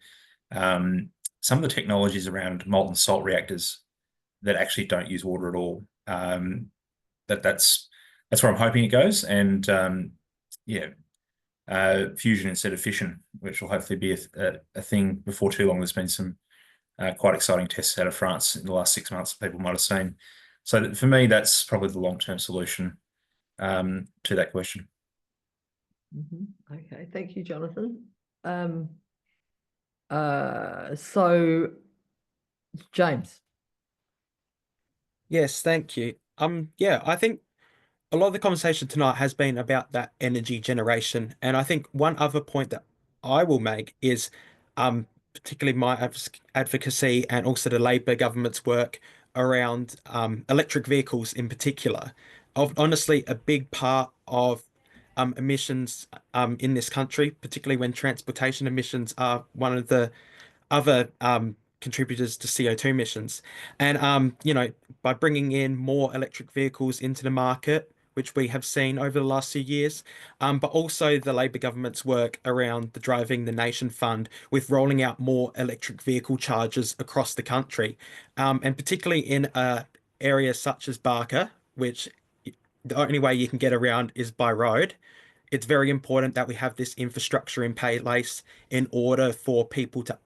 some of the technologies around molten salt reactors that actually don't use water at all. That's where I'm hoping it goes. And fusion instead of fission, which will hopefully be a thing before too long. There's been some quite exciting tests out of France in the last 6 months that people might have seen. So for me, that's probably the long-term solution to that question. Okay, thank you, Jonathan. So James. Yes, thank you. Yeah, I think a lot of the conversation tonight has been about that energy generation. And I think one other point that I will make is particularly my advocacy and also the Labour government's work around electric vehicles in particular. Honestly, a big part of emissions in this country, particularly when transportation emissions are one of the other contributors to CO2 emissions. And by bringing in more electric vehicles into the market, which we have seen over the last few years, but also the Labour government's work around the Driving the Nation Fund with rolling out more electric vehicle chargers across the country, and particularly in areas such as Barker, which the only way you can get around is by road. It's very important that we have this infrastructure in place in order for people to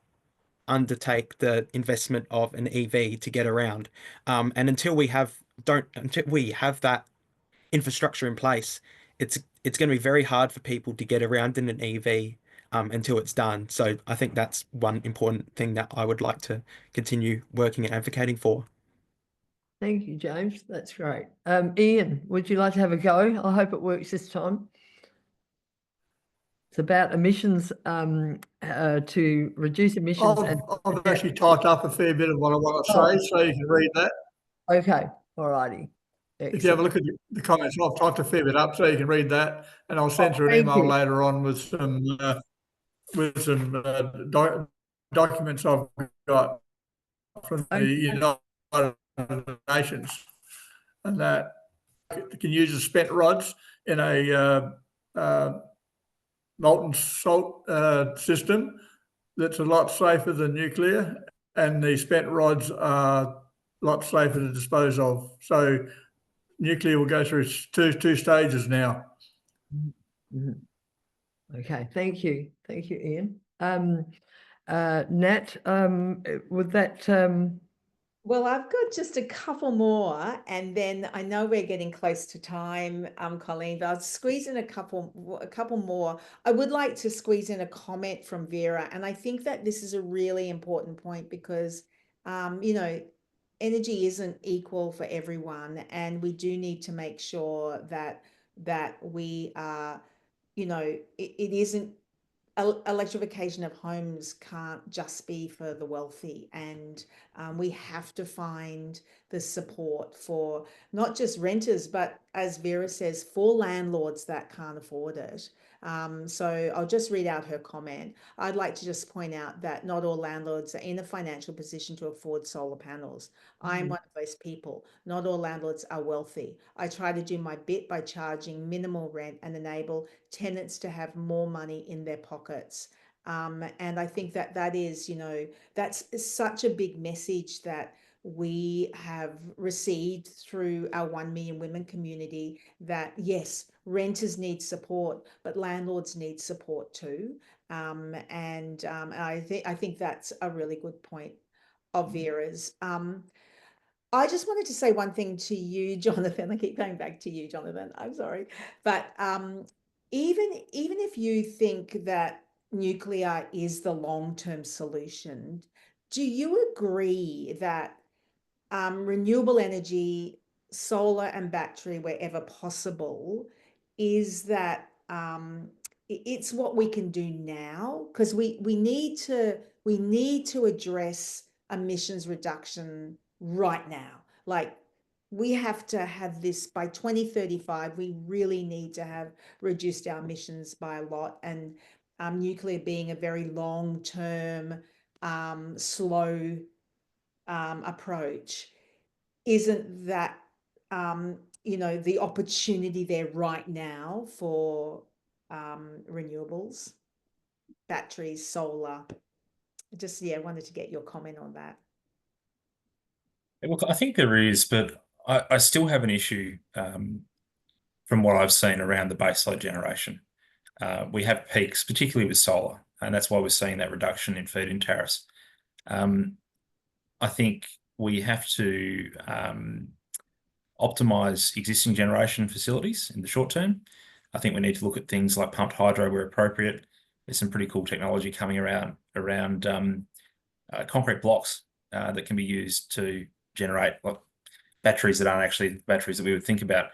undertake the investment of an EV to get around. And until we have that infrastructure in place, it's going to be very hard for people to get around in an EV until it's done. So I think that's one important thing that I would like to continue working and advocating for. Thank you, James. That's great. Ian, would you like to have a go? I hope it works this time. It's about emissions, to reduce emissions. I've actually typed up a fair bit of what I want to say, so you can read that. Okay, all righty. If you have a look at the comments, I've typed a fair bit up, so you can read that, and I'll send through an email later on with some documents I've got from the United Nations, and that can use the spent rods in a molten salt system that's a lot safer than nuclear, and the spent rods are a lot safer to dispose of. So nuclear will go through two stages now. Okay, thank you, Ian. Nat, would that Well, I've got just a couple more, and then I know we're getting close to time, Colleen, but I'll squeeze in a couple more. I would like to squeeze in a comment from Vera, and I think that this is a really important point because, you know, energy isn't equal for everyone, and we do need to make sure that we are, you know, it isn't. Electrification of homes can't just be for the wealthy, and we have to find the support for not just renters, but as Vera says, for landlords that can't afford it. So I'll just read out her comment. I'd like to just point out that not all landlords are in a financial position to afford solar panels. I'm one of those people. Not all landlords are wealthy. I try to do my bit by charging minimal rent and enable tenants to have more money in their pockets. And I think that is, you know, that's such a big message that we have received through our 1 Million Women community, that yes, renters need support, but landlords need support too. And I think that's a really good point of Vera's. I just wanted to say one thing to you, Jonathan. I keep going back to you, Jonathan. I'm sorry. But even if you think that nuclear is the long-term solution, do you agree that renewable energy, solar and battery, wherever possible, is that it's what we can do now? Because we need to address emissions reduction right now. Like, we have to have this by 2035. We really need to have reduced our emissions by a lot, and nuclear being a very long-term, slow approach. Isn't that you know, the opportunity there right now for renewables, batteries, solar? Just, yeah, wanted to get your comment on that. Look, I think there is, but I still have an issue from what I've seen around the baseload generation. We have peaks, particularly with solar, and that's why we're seeing that reduction in feed-in tariffs. I think we have to optimize existing generation facilities in the short term. I think we need to look at things like pumped hydro where appropriate. There's some pretty cool technology coming around concrete blocks that can be used to generate batteries that aren't actually batteries that we would think about.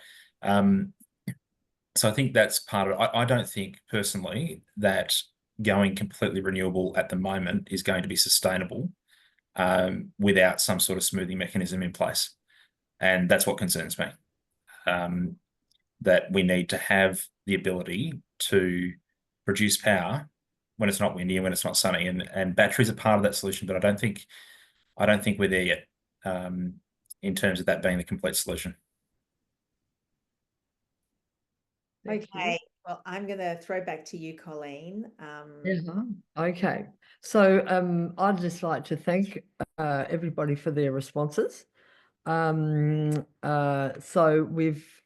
So I think that's part of it. I don't think personally that going completely renewable at the moment is going to be sustainable without some sort of smoothing mechanism in place. And that's what concerns me, that we need to have the ability to produce power when it's not windy and when it's not sunny. And batteries are part of that solution, but I don't think we're there yet in terms of that being the complete solution. Okay, well, I'm going to throw back to you, Colleen. Okay, so I'd just like to thank everybody for their responses. So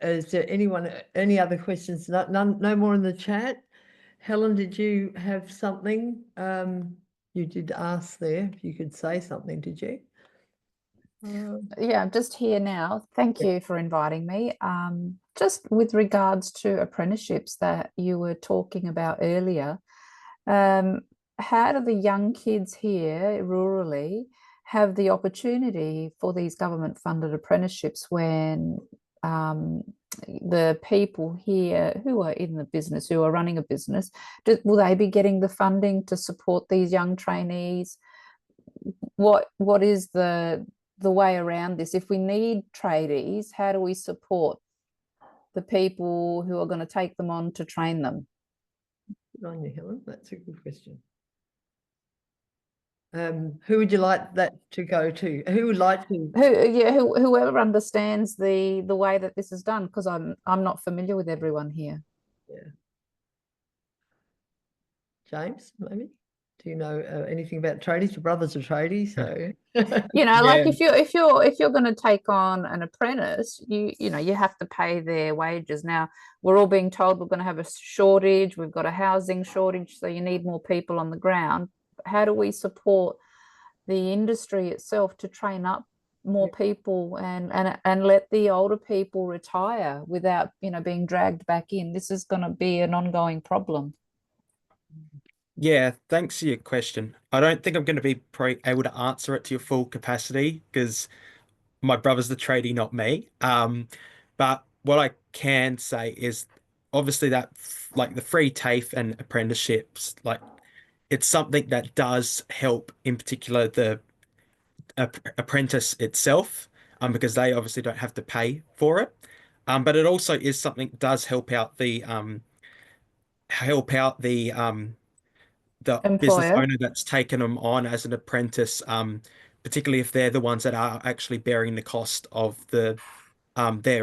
is there any other questions? No more in the chat. Helen, did you have something? You did ask there if you could say something, did you? Yeah, I'm just here now. Thank you for inviting me. Just with regards to apprenticeships that you were talking about earlier, how do the young kids here rurally, have the opportunity for these government funded apprenticeships when the people here who are in the business, who are running a business, will they be getting the funding to support these young trainees? What is the way around this? If we need tradies, how do we support the people who are going to take them on to train them? Good on you, Helen. That's a good question. Who would you like that to go to? Who would like to? Whoever understands the way that this is done, because I'm not familiar with everyone here. Yeah. James, maybe? Do you know anything about tradies? Your brother's a tradie, so like if you're going to take on an apprentice, you have to pay their wages. Now we're all being told we're going to have a shortage. We've got a housing shortage, so you need more people on the ground. How do we support the industry itself to train up more people and let the older people retire without being dragged back in? This is going to be an ongoing problem. Yeah, thanks for your question. I don't think I'm going to be able to answer it to your full capacity because my brother's the tradie, not me. But what I can say is obviously that like the free TAFE and apprenticeships, like it's something that does help, in particular the apprentice itself, because they obviously don't have to pay for it. But it also is something that does help out the business Employer. owner that's taken them on as an apprentice, particularly if they're the ones that are actually bearing the cost of their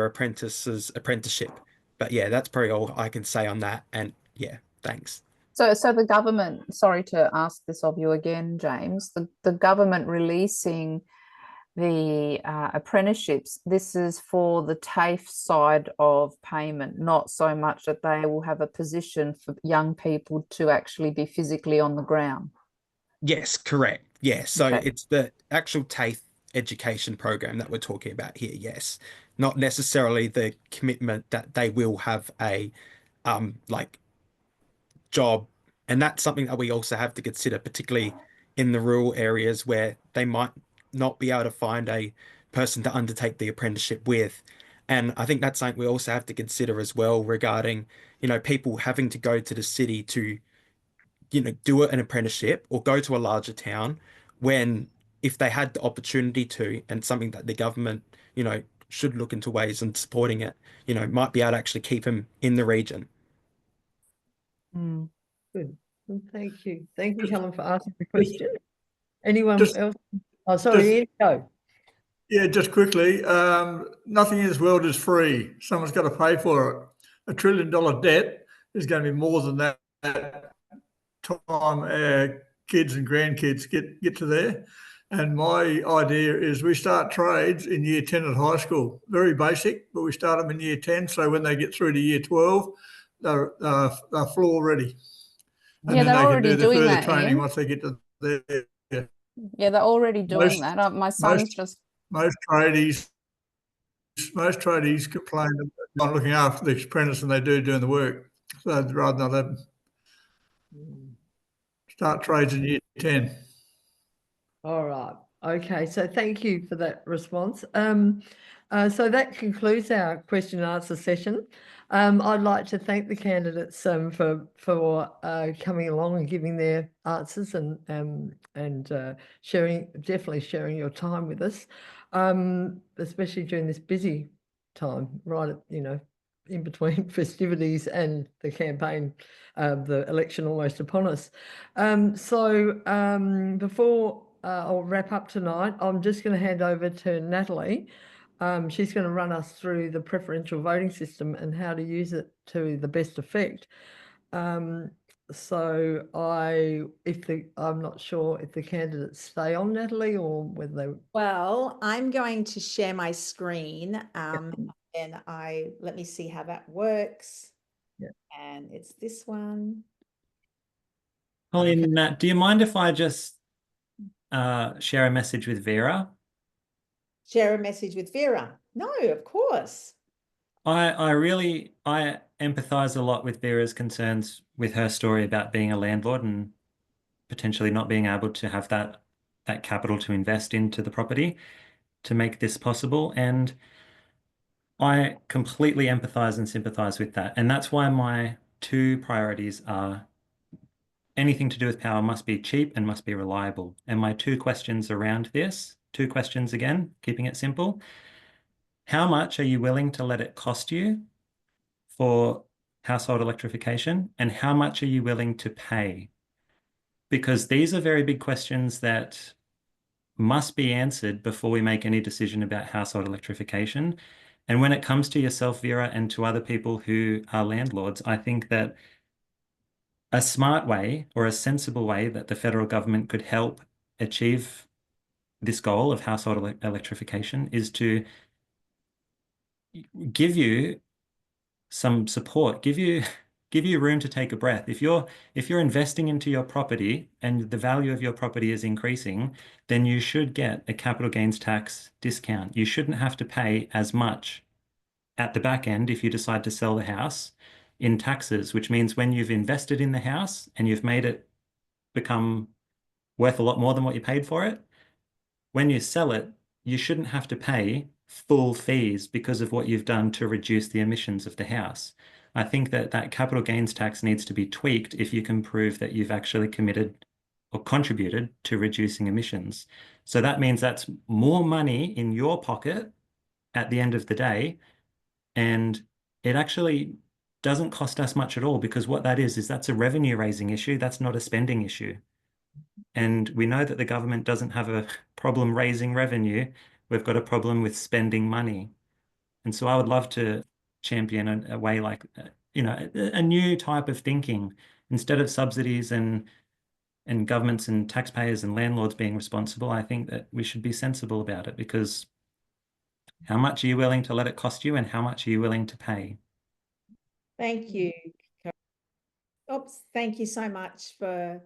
apprentice's apprenticeship. But yeah, that's probably all I can say on that. And yeah, thanks. So the government, sorry to ask this of you again, James, the government releasing the apprenticeships, this is for the TAFE side of payment, not so much that they will have a position for young people to actually be physically on the ground. Yes, correct. Yeah, so Okay. it's the actual TAFE education program that we're talking about here. Yes, not necessarily the commitment that they will have a like job, and that's something that we also have to consider, particularly in the rural areas where they might not be able to find a person to undertake the apprenticeship with. And I think that's something we also have to consider as well regarding, people having to go to the city to, do an apprenticeship or go to a larger town when if they had the opportunity to, and something that the government, should look into ways and supporting it, might be able to actually keep them in the region. Good. Well, thank you. Thank you, Helen, for asking the question. Anyone else? Oh, sorry, Ian, go. Yeah, just quickly, nothing in this world is free. Someone's got to pay for it. $1 trillion debt is going to be more than that time our kids and grandkids get to there. And my idea is we start trades in year 10 at high school. Very basic, but we start them in year 10. So when they get through to year 12, they're floor ready. And then they're they can already do the doing further that, training Ian. once they get to there. Yeah, they're already doing that. My son's just... Most tradies complain about not looking after the apprentice than they do doing the work. So I'd rather not have them. Start trades in year 10. All right. Okay. So thank you for that response. So that concludes our question and answer session. I'd like to thank the candidates for coming along and giving their answers and definitely sharing your time with us, especially during this busy time, right at, in between festivities and the campaign, the election almost upon us. Before I'll wrap up tonight, I'm just going to hand over to Natalie. She's going to run us through the preferential voting system and how to use it to the best effect. I'm not sure if the candidates stay on, Natalie, or whether they... Well, I'm going to share my screen and let me see how that works. Yeah. And it's this one. Colleen, do you mind if I just share a message with Vera? Share a message with Vera? No, of course. I empathize a lot with Vera's concerns with her story about being a landlord and potentially not being able to have that that capital to invest into the property to make this possible. And I completely empathize and sympathize with that. And that's why my two priorities are anything to do with power must be cheap and must be reliable. And my two questions around this, two questions again, keeping it simple. How much are you willing to let it cost you for household electrification? And how much are you willing to pay? Because these are very big questions that must be answered before we make any decision about household electrification. And when it comes to yourself, Vera, and to other people who are landlords, I think that a smart way or a sensible way that the federal government could help achieve this goal of household electrification is to give you some support, give you room to take a breath. If you're investing into your property and the value of your property is increasing, then you should get a capital gains tax discount. You shouldn't have to pay as much at the back end if you decide to sell the house in taxes, which means when you've invested in the house and you've made it become worth a lot more than what you paid for it, when you sell it, you shouldn't have to pay full fees because of what you've done to reduce the emissions of the house. I think that that capital gains tax needs to be tweaked if you can prove that you've actually committed or contributed to reducing emissions. So that means that's more money in your pocket at the end of the day. And it actually doesn't cost us much at all, because what that is that's a revenue raising issue. That's not a spending issue. And we know that the government doesn't have a problem raising revenue. We've got a problem with spending money. And so I would love to champion a way like, a new type of thinking. Instead of subsidies and governments and taxpayers and landlords being responsible, I think that we should be sensible about it, because how much are you willing to let it cost you and how much are you willing to pay? Thank you. Oops, thank you so much for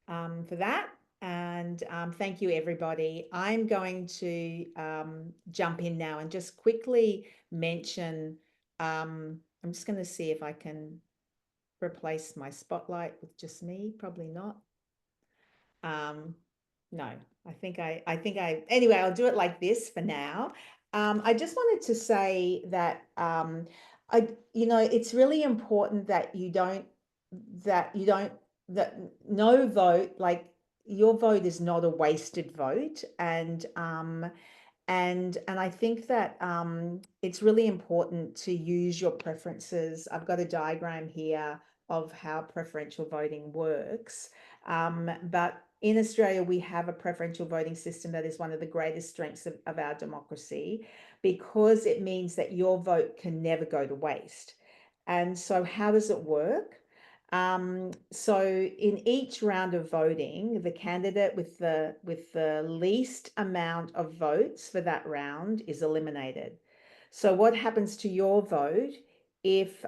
that. And thank you, everybody. I'm going to jump in now and just quickly mention, I'm just going to see if I can replace my spotlight with just me. Probably not. No, anyway, I'll do it like this for now. I just wanted to say that, it's really important that no vote, like your vote is not a wasted vote. And I think that it's really important to use your preferences. I've got a diagram here of how preferential voting works. But in Australia, we have a preferential voting system that is one of the greatest strengths of our democracy, because it means that your vote can never go to waste. And so how does it work? So in each round of voting, the candidate with the least amount of votes for that round is eliminated. So what happens to your vote if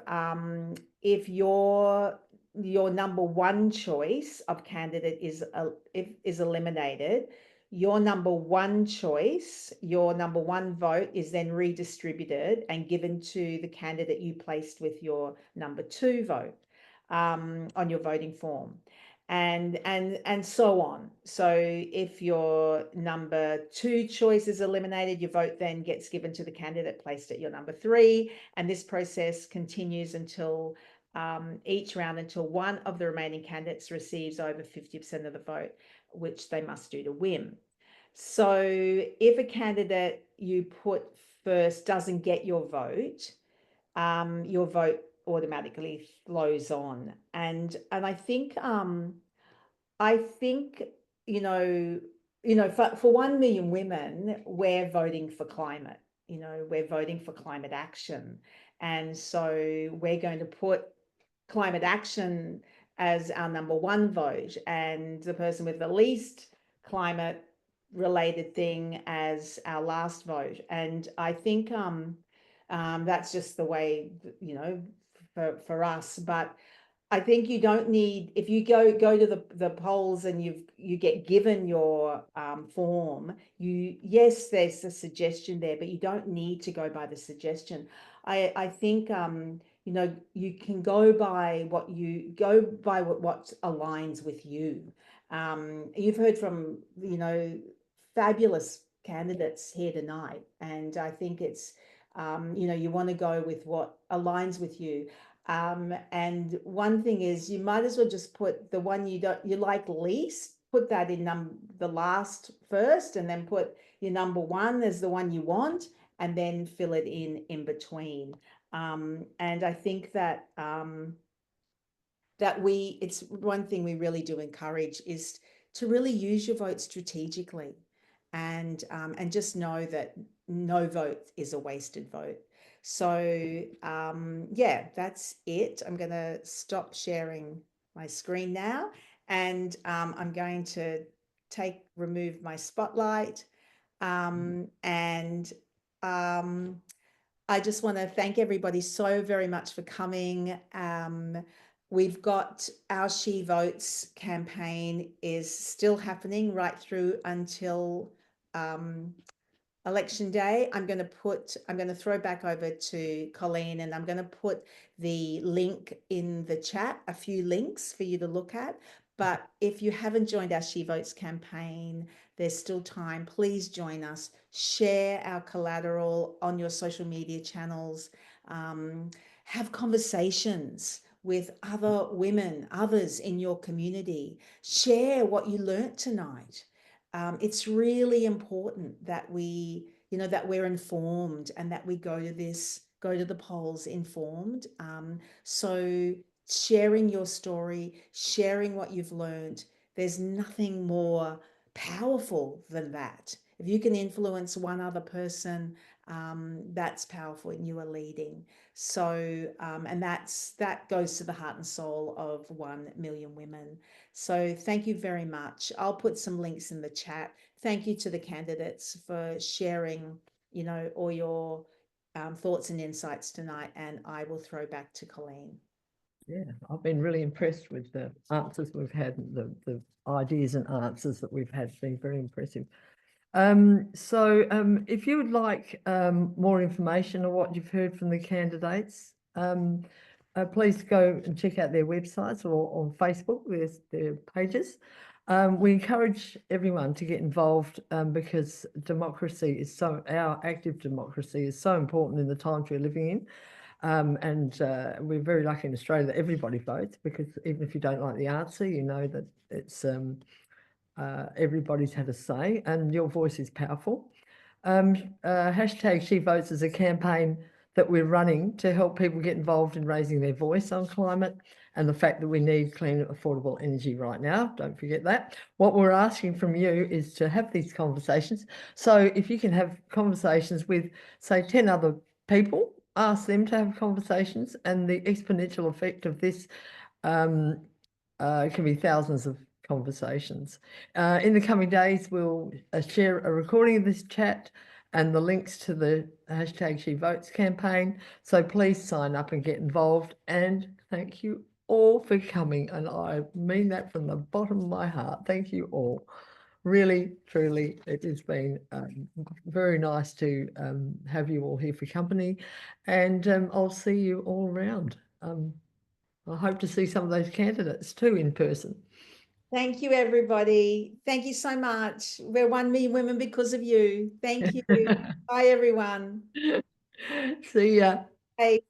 your number one choice of candidate is eliminated? Your number one choice, your number one vote is then redistributed and given to the candidate you placed with your number two vote on your voting form, and so on. So if your number two choice is eliminated, your vote then gets given to the candidate placed at your number three, and this process continues until each round, until one of the remaining candidates receives over 50% of the vote, which they must do to win. So if a candidate you put first doesn't get your vote automatically flows on. And I think for 1 million women, we're voting for climate. We're voting for climate action. And so we're going to put climate action as our number one vote, and the person with the least climate related thing as our last vote. And I think that's just the way, for us. But I think you don't need, if you go to the polls and you get given your form, yes, there's a suggestion there, but you don't need to go by the suggestion. I think you know, you can go by what aligns with you. You've heard from, you know, fabulous candidates here tonight, and I think it's, you know, you want to go with what aligns with you. And one thing is, you might as well just put the one you like least, put that in the last first, and then put your number one as the one you want, and then fill it in between. And I think that it's one thing we really do encourage is to really use your vote strategically, and just know that no vote is a wasted vote. So yeah, that's it. I'm going to stop sharing my screen now, and I'm going to remove my spotlight, and I just want to thank everybody so very much for coming. We've got our She Votes campaign is still happening right through until Election Day. I'm going to throw back over to Colleen, and I'm going to put the link in the chat, a few links for you to look at. But if you haven't joined our She Votes campaign, there's still time. Please join us. Share our collateral on your social media channels. Have conversations with other women, others in your community. Share what you learnt tonight. It's really important that we, you know, that we're informed, and that we go to the polls informed. So sharing your story, sharing what you've learned, there's nothing more powerful than that. If you can influence one other person, that's powerful, and you are leading. So, and that goes to the heart and soul of 1 million women. So thank you very much. I'll put some links in the chat. Thank you to the candidates for sharing, you know, all your thoughts and insights tonight, and I will throw back to Colleen. Yeah, I've been really impressed with the answers we've had, the ideas and answers that we've had. It's been very impressive. So if you would like more information on what you've heard from the candidates, please go and check out their websites, or on Facebook, their pages. We encourage everyone to get involved, because our active democracy is so important in the times we're living in. And we're very lucky in Australia that everybody votes, because even if you don't like the answer, you know that it's everybody's had a say, and your voice is powerful. Hashtag She Votes is a campaign that we're running to help people get involved in raising their voice on climate, and the fact that we need clean, affordable energy right now. Don't forget that. What we're asking from you is to have these conversations. So if you can have conversations with, say, 10 other people, ask them to have conversations, and the exponential effect of this can be thousands of conversations. In the coming days, we'll share a recording of this chat and the links to the hashtag She Votes campaign. So please sign up and get involved, and thank you all for coming. And I mean that from the bottom of my heart. Thank you all. Really, truly, it has been very nice to have you all here for company, and I'll see you all around. I hope to see some of those candidates too in person. Thank you, everybody. Thank you so much. We're 1 million women because of you. Thank you. Bye, everyone. See ya. Hey.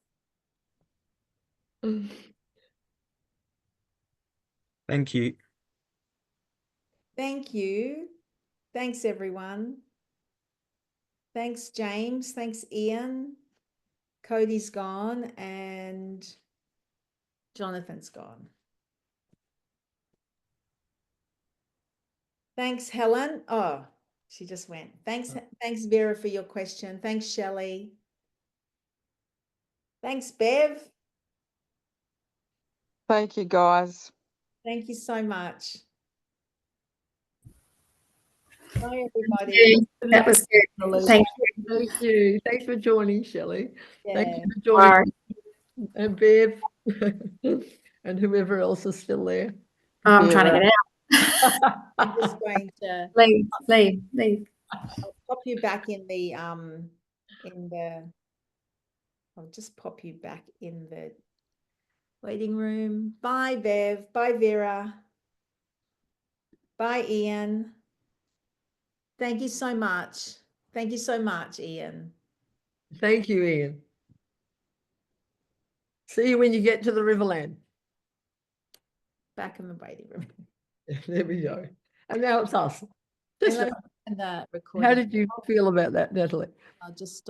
Thank you. Thank you. Thanks, everyone. Thanks, James. Thanks, Ian. Cody's gone, and Jonathan's gone. Thanks, Helen. Oh, she just went. Thanks, Vera, for your question. Thanks, Shelley. Thanks, Bev. Thank you, guys. Thank you so much. Bye, everybody. That was good. Thank you. Thank you. Thanks for joining, Shelley. Yeah. Thank you for joining, and Bev, and whoever else is still there. Oh, I'm trying to get out. I'm just going to leave. I'll pop you back in the I'll just pop you back in the waiting room. Bye, Bev. Bye, Vera. Bye, Ian. Thank you so much. Thank you so much, Ian. Thank you, Ian. See you when you get to the Riverland. Back in the waiting room. There we go. And now it's us. And let me- and the recording. How did you feel about that, Natalie? I'll just stop.